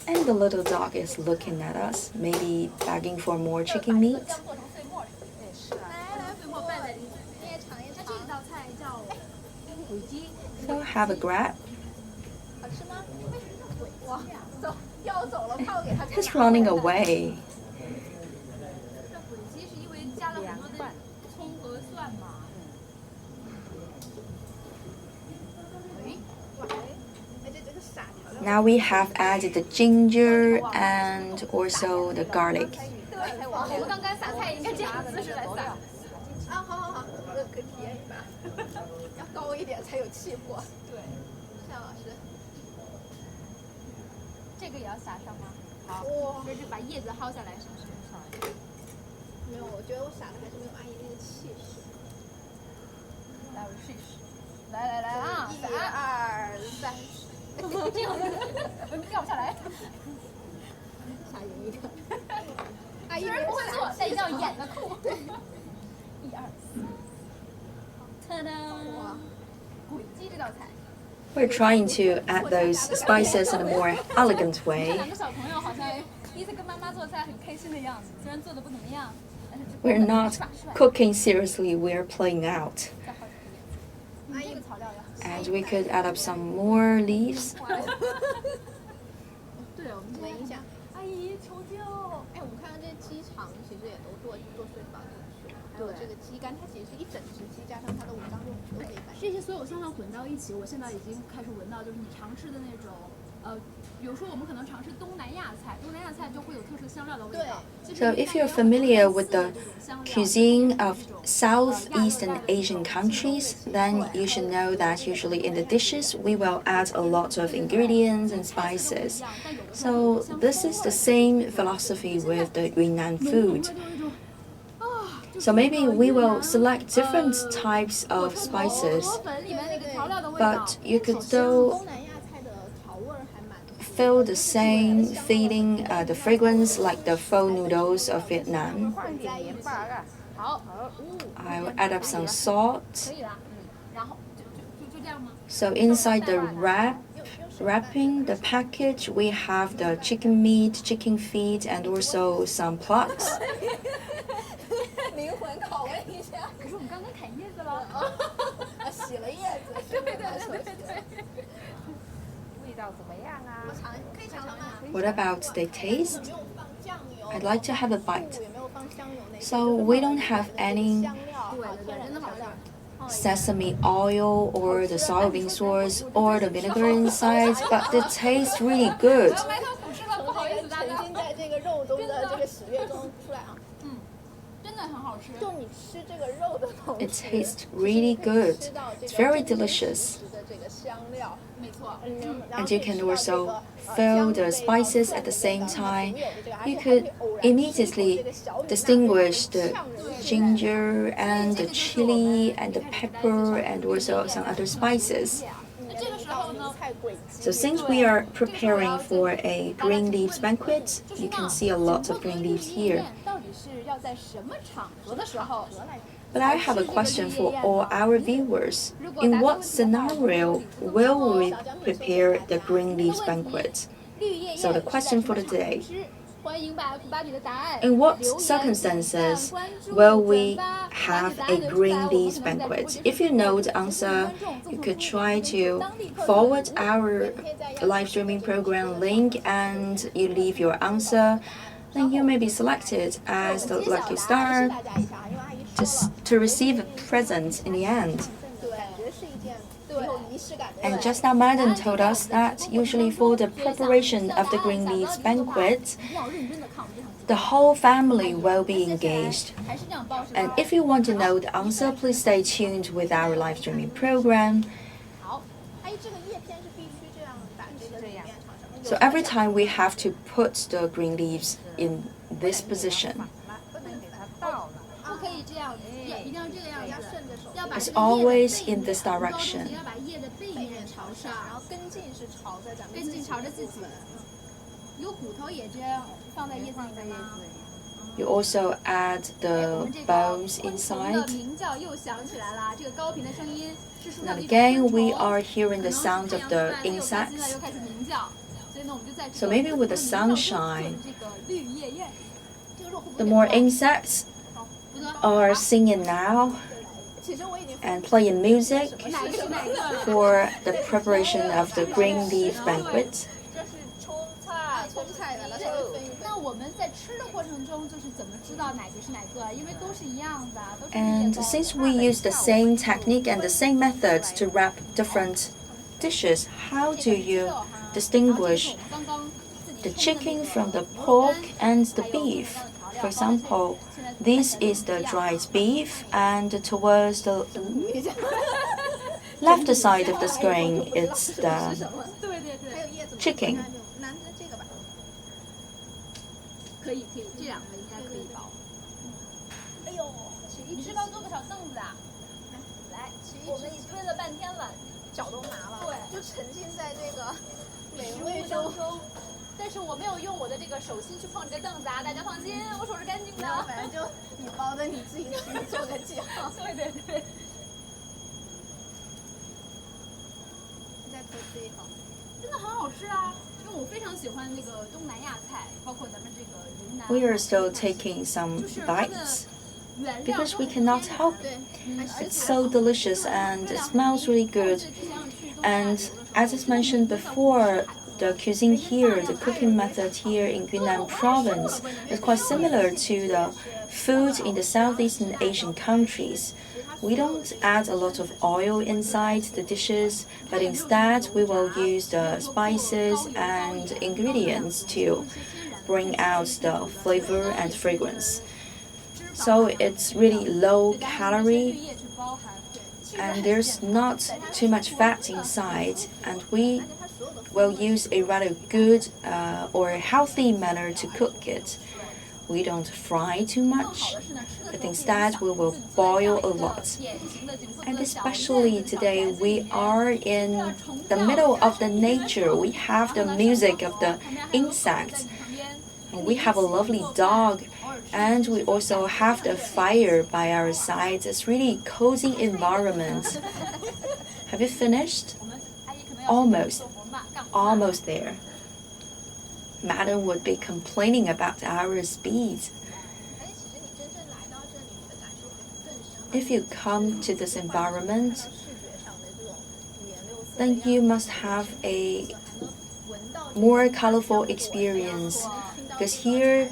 And the little dog is looking at us, maybe begging for more chicken meat. 姜做成碎末儿，也是啊，来碎末拌在里面。你也尝一尝。那这道菜叫鬼鸡， So have a grab. 好吃吗？哇，走，要走了，怕我给他。 He's running away. 这鬼鸡是因为加了很多的葱和蒜嘛。这个傻调料。 Now we have added the ginger and also the garlic. 对，我们刚刚撒菜应该这样姿势来撒。啊，好好好，可体验一把，要高一点才有气魄。对，夏老师，这个也要撒上吗？好，哇，这是把叶子薅下来，是不是？没有，我觉得我撒的还是没有阿姨那个气势。来，我试一试。来啊！ 1、2、3，这样掉不下来。撒匀一点。阿姨虽然不会做，但一定要演的酷。1、2、3，ta da！ 哇，鬼鸡这道菜， We're trying to add those spices in a more elegant 这 way. 两个小朋友好像第一次跟妈妈做菜很开心的样子，虽然做的不怎么样，但是 We're not cooking seriously, we're playing out. 再好几个叶子。这个草料要。 And we could add up some more leaves. 对，我们闻一下。阿姨求救！哎，我们看到这鸡肠其实也都剁碎放进去了，还有这个鸡肝，它其实是一整只鸡加上它的五脏六腑都可以拌。这些所有香料混到一起，我现在已经开始闻到，就是你常吃的那种，比如说我们可能常吃东南亚菜，东南亚菜就会有特殊香料的味道。 So if you're familiar with the cuisine of Southeastern Asian countries, then you should know that usually in the dishes we will add a lot of ingredients and spices. So this is the same philosophy with the Yunnan food. So maybe we will select different types of spices, but you could still 东南亚菜的调味儿还蛮。 feel the same feeling, the fragrance like the pho noodles of Vietnam. 放一点盐巴啊。好， I will add up some salt. 可以了，然后就这样吗？ So inside the wrapping, the package, we have the chicken meat, chicken feet, and also some plugs. 灵魂拷问一下。可是我们刚刚砍叶子了。啊，洗了叶子。对对对对。味道怎么样啊？我尝，可以尝尝吗？ What about the taste? 没有放酱油。 I'd like to have a bite. 也没有放香油那些。 So we don't have any 香料，天然的调料。 sesame oil or the soybean sauce or the vinegar inside, but the taste really good. 埋头苦吃了，不好意思大家。沉浸在这个肉中的这个喜悦中出来啊。真的很好吃。就你吃这个肉的同 It 时， tastes really good. 吃到这 It's 个 very 真真 delicious. 实实的这个香料。没错。 And you can also feel the spices at the same time. You could immediately distinguish the ginger and the chili and the pepper and also some other spices. 那这个时候呢， So since we are preparing for a green leaves banquet, you can see a lot of green leaves here. 到底是要在什么场合的时候？ But I have a question for all our viewers. In what scenario will we prepare the green leaves banquet? 绿叶宴 So the question for today, 欢迎把你的答案 in what 留言 circumstances 关注 will we 转发 have 把 a 你的答案留出来 green 我们 leaves 可能在 banquet? If you know the answer, you could try to forward our live streaming program link and you leave your answer. Then you may be selected as the lucky star 大家一下啊，因为阿姨 to receive a present in the end. 对，感觉是一件很有仪式感的。 And just now, Madam told us that usually for the preparation of the green leaves banquet, 一定要认真的看，我们这场 the whole family will be engaged. 还是这样包是 And 吧？ if you want to know the answer, please stay tuned with our live streaming program. 好，阿姨这个叶片是必须这样把这个里面尝什么？ So every time we have to put the green leaves in this position. 不能给它倒了。不可以这样子，一定要这个样子，要把 is always in this direction. 要把叶的背面朝上，然后根茎是朝着咱们根茎朝着自己。有骨头也这样放在叶子里面吗？ You also add the bones inside. 鸣叫又响起来了，这个高频的声音是树上 And 的一种 again, 昆虫 we are hearing the sound of the 现在 insects. 又开始鸣叫，所以呢，我们就在 So maybe with the sunshine, 这个绿叶宴，这个肉会不 the 会 more 有点 insects 不错 are singing now 其实我已经 and playing music 哪个是哪个？ for the preparation of the green leaf banquet. 这是葱菜，葱菜把它稍微分一分。那我们在吃的过程中，就是怎么知道哪个是哪个？因为都是一样的，都是 And 叶包 since we use the same technique and the same methods to wrap different dishes, how do you distinguish 刚刚 the chicken from the pork and the beef? For example, this is the dried beef, and towards the left side of the screen, it's the 对对对，还有叶子吗 chicken. 拿这个吧。可以，这两个应该可以包。哎呦，你是帮做个小凳子啊？来，我们推了半天了，脚都麻了，对就沉浸在这个美食味物当中。中。但是我没有用我的这个手心去碰这个凳子啊，大家放心，我手是干净的。反正就你包的，你自己去做个记号。对对对。你再偷吃一口。真的很好吃啊，因为我非常喜欢那个东南亚菜，包括咱们这个云南。 We are still taking some bites because we cannot help. 对， It's so delicious and it smells really good. And as is mentioned before, the cuisine here, the cooking method here in Yunnan Province is quite similar to the food in the Southeastern Asian countries. We don't add a lot of oil inside the dishes, but instead we will use the spices and ingredients to bring out the flavor and fragrance. So it's really low calorie and there's not too much fat inside, and we will use a rather good or healthy manner to cook it. We don't fry too much, but instead we will boil a lot. And especially today, we are in the middle of the nature. We have the music of the insects, and we have a lovely dog, and we also have the fire by our sides. It's really cozy environment. Have you finished? Almost there. Madam would be complaining about our speed. If you come to this environment, then you must have a more colorful experience, because here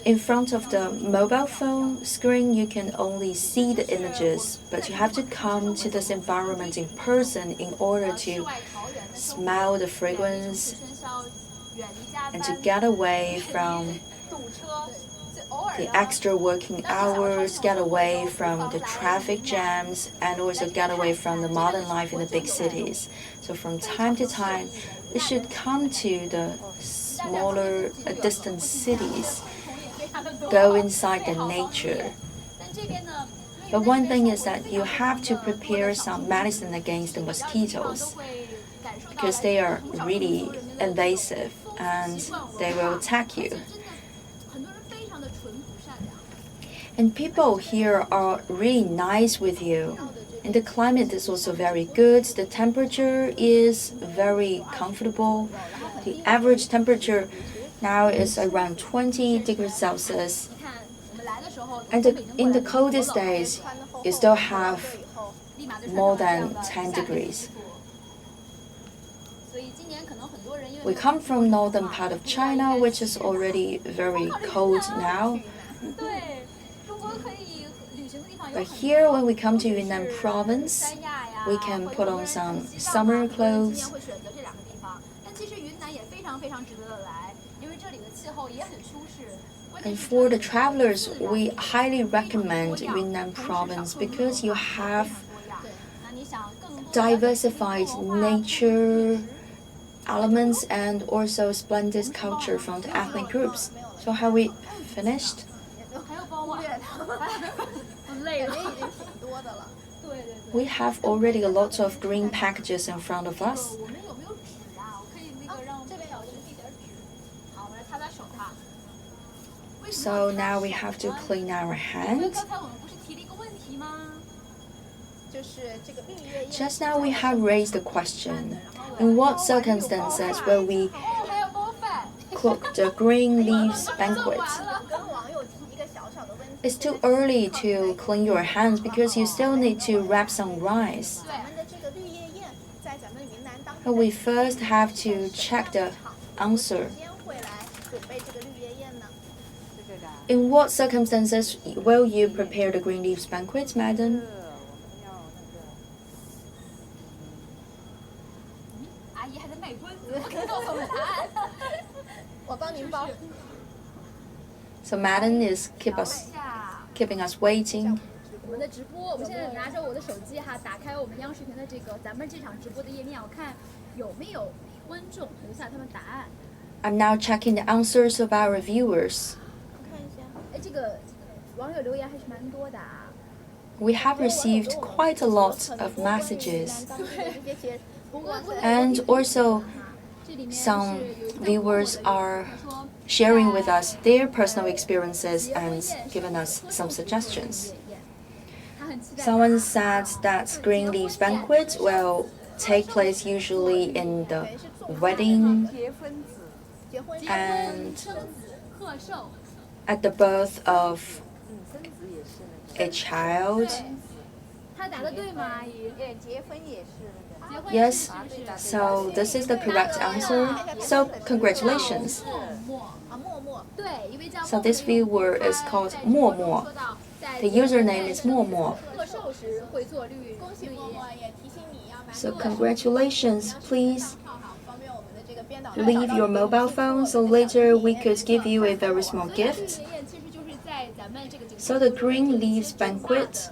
in front of the mobile phone screen you can only see the images, but you have to come to this environment in person in order to smell the fragrance and to get away from the extra working hours, get away from the traffic jams, and also get away from the modern life in the big cities. So from time to time, we should come to the smaller, distant cities, go inside the nature. But one thing is that you have to prepare some medicine against the mosquitoes, because they are really invasive and they will attack you. And people here are really nice with you. And the climate is also very good. The temperature is very comfortable. The average temperature now is around 20 degrees Celsius. And in the coldest days, you still have more than 10 degrees. We come from northern part of China, which is already very cold now. But here, when we come to Yunnan Province, we can put on some summer clothes. And for the travelers, we highly recommend Yunnan Province because you have diversified nature elements and also splendid culture from the ethnic groups. So have we finished? 累了。We have already a lot of green packages in front of us. 我们有没有纸啊？我可以那个让这边有一点纸。好，我来擦擦手哈。 So now we have to clean our 因为 hands. 刚才我们不是提了一个问题吗？ 就是这个绿叶宴。 Just now we have raised the question, in what circumstances will we 哦，还有包饭。 cook the green leaves banquet? 完了。跟网友提一个小小的问题。 It's too early to clean your hands because you still need to wrap some rice. 咱们的这个绿叶宴，在咱们云南当地。 But we first have to check the answer. 时间会来准备这个绿叶宴呢？ 这个啊， In what circumstances will you prepare the green leaves banquet, madam? 我们要那个。 阿姨还在卖关子，不肯告诉我们答案。我帮您包。 So madam is keeping us waiting. 我们的直播，我们现在拿着我的手机哈，打开我们央视频的这个咱们这场直播的页面，我看有没有观众留下他们答案。 I'm now checking the answers of our viewers. 看一下。哎，这个网友留言还是蛮多的啊。 We have received quite a lot of messages, and also some viewers are sharing with us their personal experiences and giving us some suggestions. Someone said that green leaves banquet will take place usually in the wedding 结婚子， and 生子贺寿， at the birth of 生子也是那个。 a child. 他答的对吗，阿姨？结婚也是那个。结婚 Yes, 是不是？ so this is the correct answer. So congratulations. 默默，对，一位叫 So this viewer is called 默默. The username is 默默. 贺寿时会做绿恭喜默默，也提醒你要把 So congratulations, please 套好，方便我们的这个编导。 leave your mobile phone so later we could give you a very small 绿 gift. 叶宴其实就是在咱们这个景 So the green leaves banquet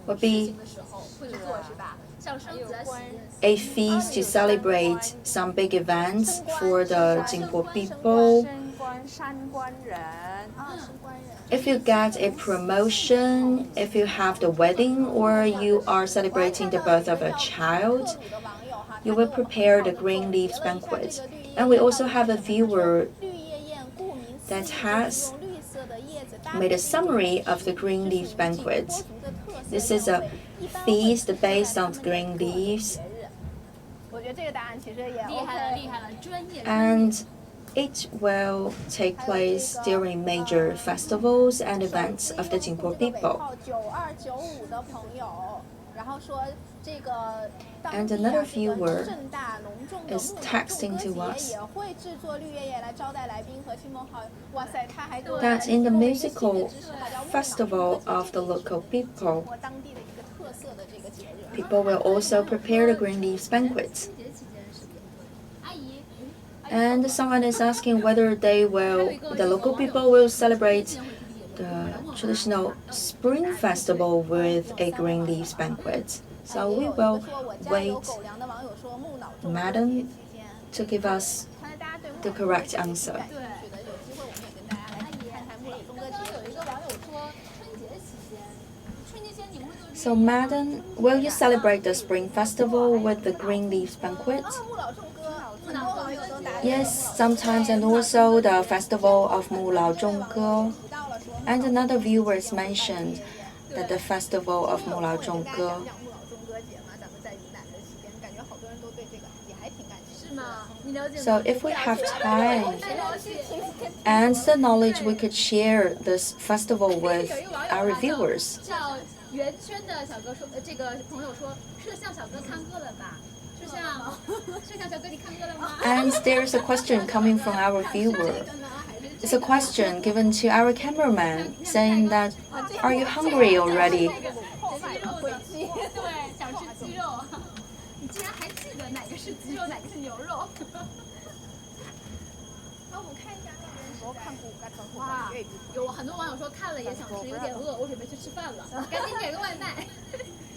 will be 的时候会做是吧？像生子啊、喜宴。 a feast to celebrate some big events for the Jingpo people. 升官山官人。啊，升官人。 If you get a promotion, if you have the wedding, or you are celebrating the birth of a child, you will prepare the green leaves banquet. And we also have a viewer 绿叶宴顾名思义 that has 用绿色的叶子搭 made 配 a summary of the green leaves banquet. 景颇族的特色 This is a feast based on green leaves, 我觉得这个答案其实也厉害了， OK。厉害了，专业。 and it will take place during major festivals and events of the Jingpo people. 9295的朋友，然后说这个 And another viewer 盛大隆重的 is 木 texting 种 to 歌 us 节也会制作绿叶宴来招待来宾和亲朋好友。哇塞，他还给我 That in the 提供了一个新的 musical 知识，它叫木 festival 脑 of the local people, 我当地的一个特色的这个节日。 people will also prepare the green leaves banquet. 春节期间是阿姨。 And someone is asking whether the local people will celebrate the traditional spring festival with a green leaves banquet. So we will wait Madam to give us the correct answer. 对。有一个网友说，春节期间，春节期间你们会做？ So Madam, will you celebrate the spring festival with the green leaves banquet? 木老众歌，很多网友都答对。 Yes, sometimes, and also the festival of Mu Lao Zhong Ge. And another viewer has mentioned that the festival of Mu Lao Zhong Ge. 木老众歌节嘛，咱们在云南的期间，感觉好多人都对这个也还挺感兴趣。是吗？你了解吗？ So if we have time and the knowledge, we could share this festival with our viewers. 叫圆圈的小哥说，这个朋友说，摄像小哥看过了吧？摄像小哥你看过了吗？ And there's a question coming from our viewer. It's a question given to our cameraman saying that, are you hungry already? 鸡肉的，对，想吃鸡肉。你竟然还记得哪个是鸡肉，哪个是牛肉？好，我们看一下那边我看过，看过。哇，有很多网友说看了也想吃，有点饿，我准备去吃饭了，赶紧点个外卖。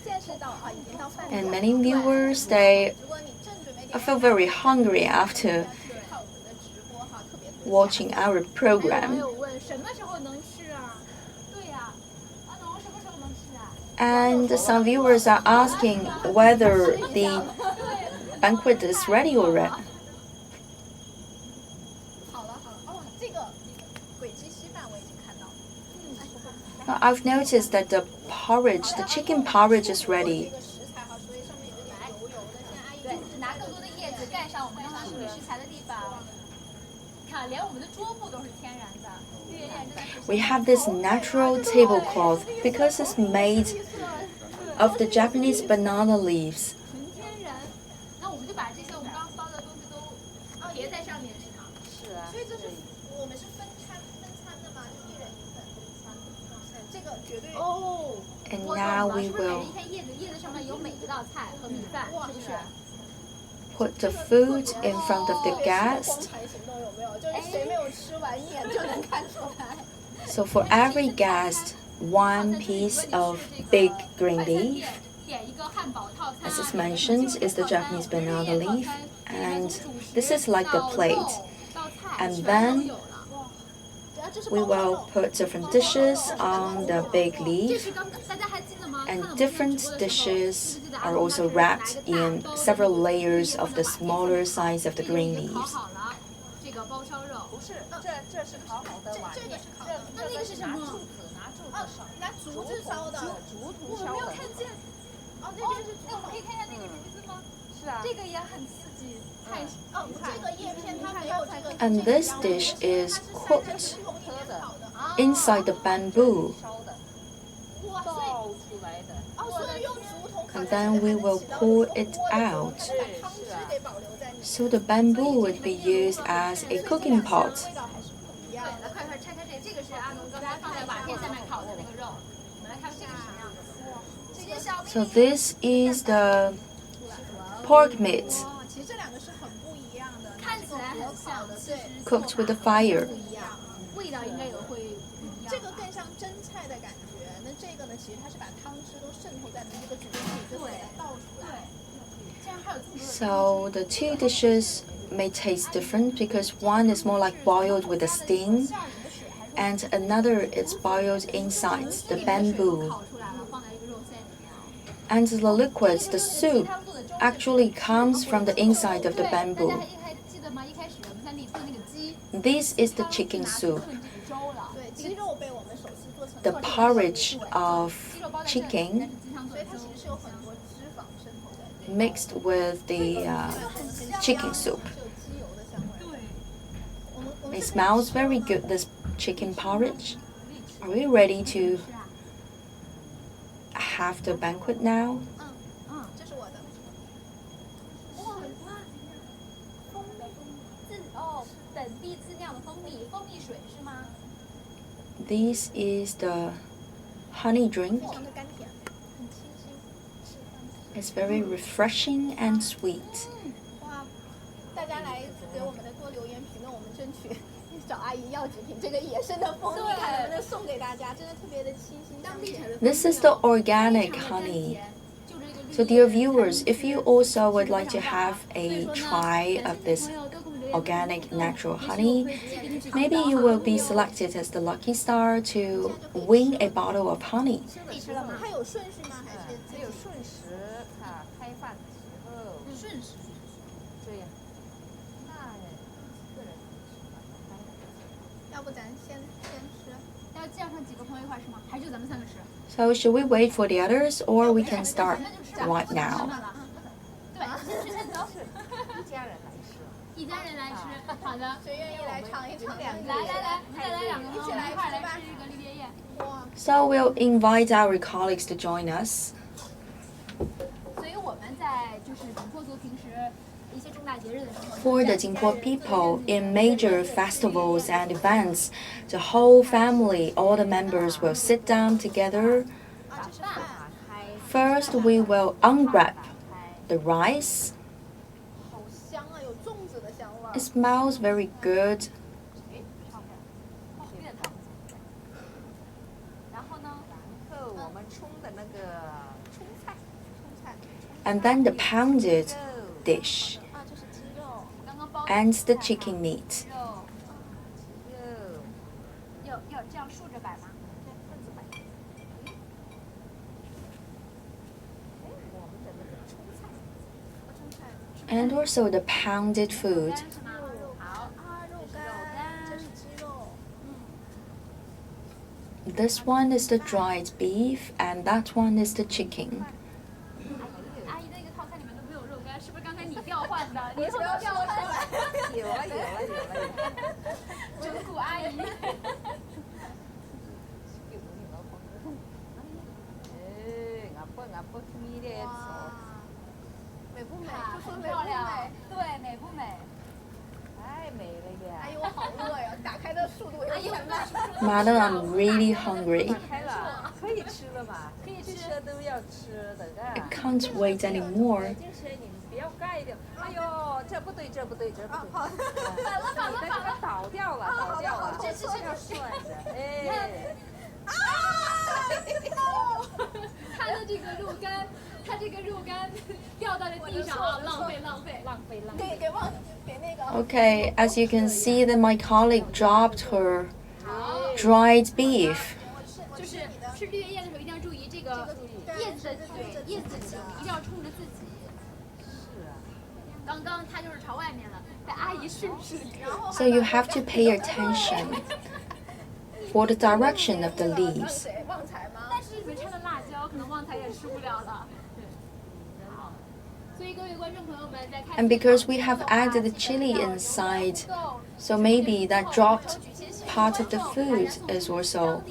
现在是到啊，已经到饭点 And 了。 many viewers, they 如果你正准备点 feel very hungry after 靠我们的直播哈，特别特别。 watching our 网 program. 友问什么时候能吃啊？对呀，阿农什么时候能吃啊？ And some viewers are asking whether the banquet is ready already. 好了，哦，这个鬼鸡稀饭我已经看到了。Now, I've noticed that the porridge, the chicken porridge is ready. 这个食材哈，所以上面有点油油的。现在阿姨对，拿更多的叶子盖上我们刚刚处理食材的地方。看，连我们的桌布都是天然的，绿叶宴真的是。We have this natural tablecloth because it's made of the Japanese banana leaves. 纯天然。那我们就把这些我们刚刚包的东西都叠在上面，是吗？是啊。所以这是我们是分餐的嘛，就一人一份。这个绝对。哦。 And 我 now 懂了， we 是不是每 will 一片叶子上面有每一道菜和米饭，是不是？ put the food in front of the 光 guest. 盘行动有没有？就是谁没有吃完一眼就能看出来。 So for every guest, one piece of big green leaf. 点一个汉堡套餐 As is mentioned, is the Japanese banana leaf, and this is like the plate. And then we will put different dishes on the big leaf, and different dishes are also wrapped in several layers of the smaller size of the green leaves. 这个包烧肉不是，这是烤好的碗面，那个是什么？拿竹子烧的，竹我烧的。没有看见。哦，那边是那我们可以看一下那个竹子吗？是啊。这个也很刺激，太哦，这个叶片它没有这个。 And this dish is cooked inside the bamboo. 烧的，哇，所以爆出来的。哦，所以用竹筒烤 And then we will pour it out. 把汤汁给保留在里面。 So the bamboo would be used as a cooking pot. 味道还是不一样的。来，快拆开这个，这个是阿农刚才放在瓦片下面烤的那个肉。我们来看这个是什么样的。这些小 So this is the pork meat 哇，其实这两个是很不一样的，看起来很像，对， cooked with the fire. 不一样。味道应该也会不一样。这个更像蒸菜的感觉，那这个呢，其实它是把汤汁都渗透在这个煮里，就给它倒出来。这样还有这么多的 So the two dishes may taste different because one is more like boiled with a steam, and another is boiled inside the bamboo. 烤出来了，放在一个肉馅里面。 And the liquids, the soup, actually comes from the inside of the 大家 bamboo. 还记得吗？一开始我们在那里做那个鸡， This is the chicken soup, 炖这个粥了。对，鸡肉被我们手撕做成 the porridge of 鸡肉包在这里， chicken 但是鸡汤做的粥所以它其实是有很多脂肪渗透在里面， mixed with the chicken soup. 是有鸡油的香味。我们 It smells very good, this chicken porridge. Are we ready to have the banquet now? 这是我的。哇，蜂蜜哦，本地自酿的蜂蜜水是吗？ This is the honey drink. 非常的甘甜，很清新。 It's very refreshing and sweet. 哇，大家来给我们的多留言评论，我们争取找阿姨要几瓶这个野生的蜂蜜，看能不能送给大家，真的特别的清新香甜。 This is the organic honey. So dear viewers, if you also would like to have a try of this organic natural honey, maybe you will be selected as the lucky star to win a bottle of honey. 可以吃了吗？它有顺序吗？还是还有顺时啊，开饭的时候顺时。这样。那一个人吃吧，开的。要不咱先吃？要叫上几个朋友一块吃吗？还是就咱们三个吃？ So should we wait for the others or we can start right now? 对，先吃先走。一家人来吃。一家人来吃，好的。谁愿意来尝一尝？来，再来两个朋友，一块儿来吃这个绿叶宴。哇， So we'll invite our colleagues to join us. 所以我们在就是景颇族平时一些重大节日的时候 For the Jingpo people, in major festivals and events, the whole family, all the members will sit down together. 啊，这是饭， First, we will unwrap the rice. 好香啊，有粽子的香味儿 It。smells very good. 然后呢，然后我们冲的那个葱菜， And then the pounded 肉 dish 啊，这是鸡肉。刚刚包 and the chicken meat. 肉肉，要这样竖着摆吗？对，棍子摆。and also the pounded food. 好，肉干，这是鸡肉。 This one is the dried beef, and that one is the chicken. 阿姨那个套餐里面都没有肉干，是不是刚才你调换的？你偷偷调换的？有了。整蛊阿姨。美不美？很就说美不漂亮美？，对，美不美？太美了呀！阿姨，我好饿呀，打开的速度有点慢。 Madam, I'm really hungry. 开了，可以吃了嘛？可以吃这都要吃的 I 的。 can't wait anymore. 这些你们不要盖掉。哎呦，这不对。反了，倒掉了。这是要顺着，哎。他的这个肉干掉到了地上啊，浪费。给那个。 Okay, as you can see that my colleague dropped her dried beef. 就是吃绿叶宴的时候一定要注意这个叶子的形一定要冲着自己。是啊。刚刚他就是朝外面了，被阿姨顺势。 So you have to pay attention for the direction of the leaves. 旺财吗？但是你们掺了辣椒，可能旺财也吃不了了。所以各位观众朋友们在看。 And because we have added the chili inside, so maybe that dropped part of the food is also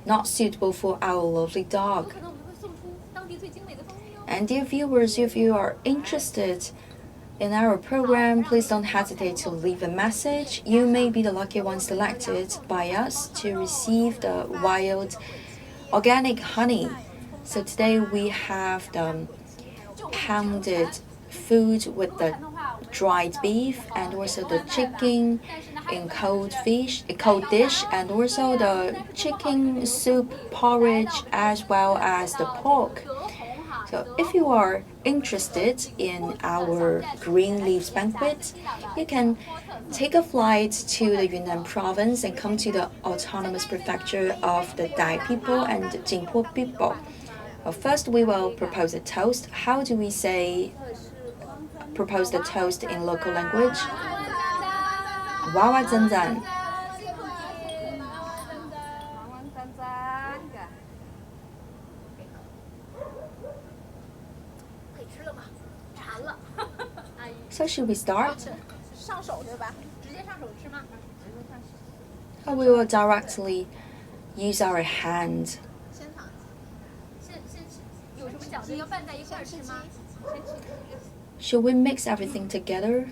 not suitable for our lovely dog. 可能我们会送出当地最精美的蜂蜜哦。 And dear viewers, if you are interested in our program, please don't hesitate to leave a message. You may be the lucky one selected by us to receive the wild organic honey. So today we have the pounded food with the dried beef and also the chicken in cold dish, and also the chicken soup porridge as well as the pork. So if you are interested in our green leaves banquet, you can take a flight to the Yunnan Province and come to the autonomous prefecture of the Dai people and Jingpo people. First, we will propose a toast. How do we propose the toast in local language? Wawa zanzan. 可以吃了吗？馋了。 So should we start? 上手对吧？直接上手吃吗？ We will directly use our hand. 先尝。先有什么讲究？要拌在一块儿吃吗？ Should we mix everything together?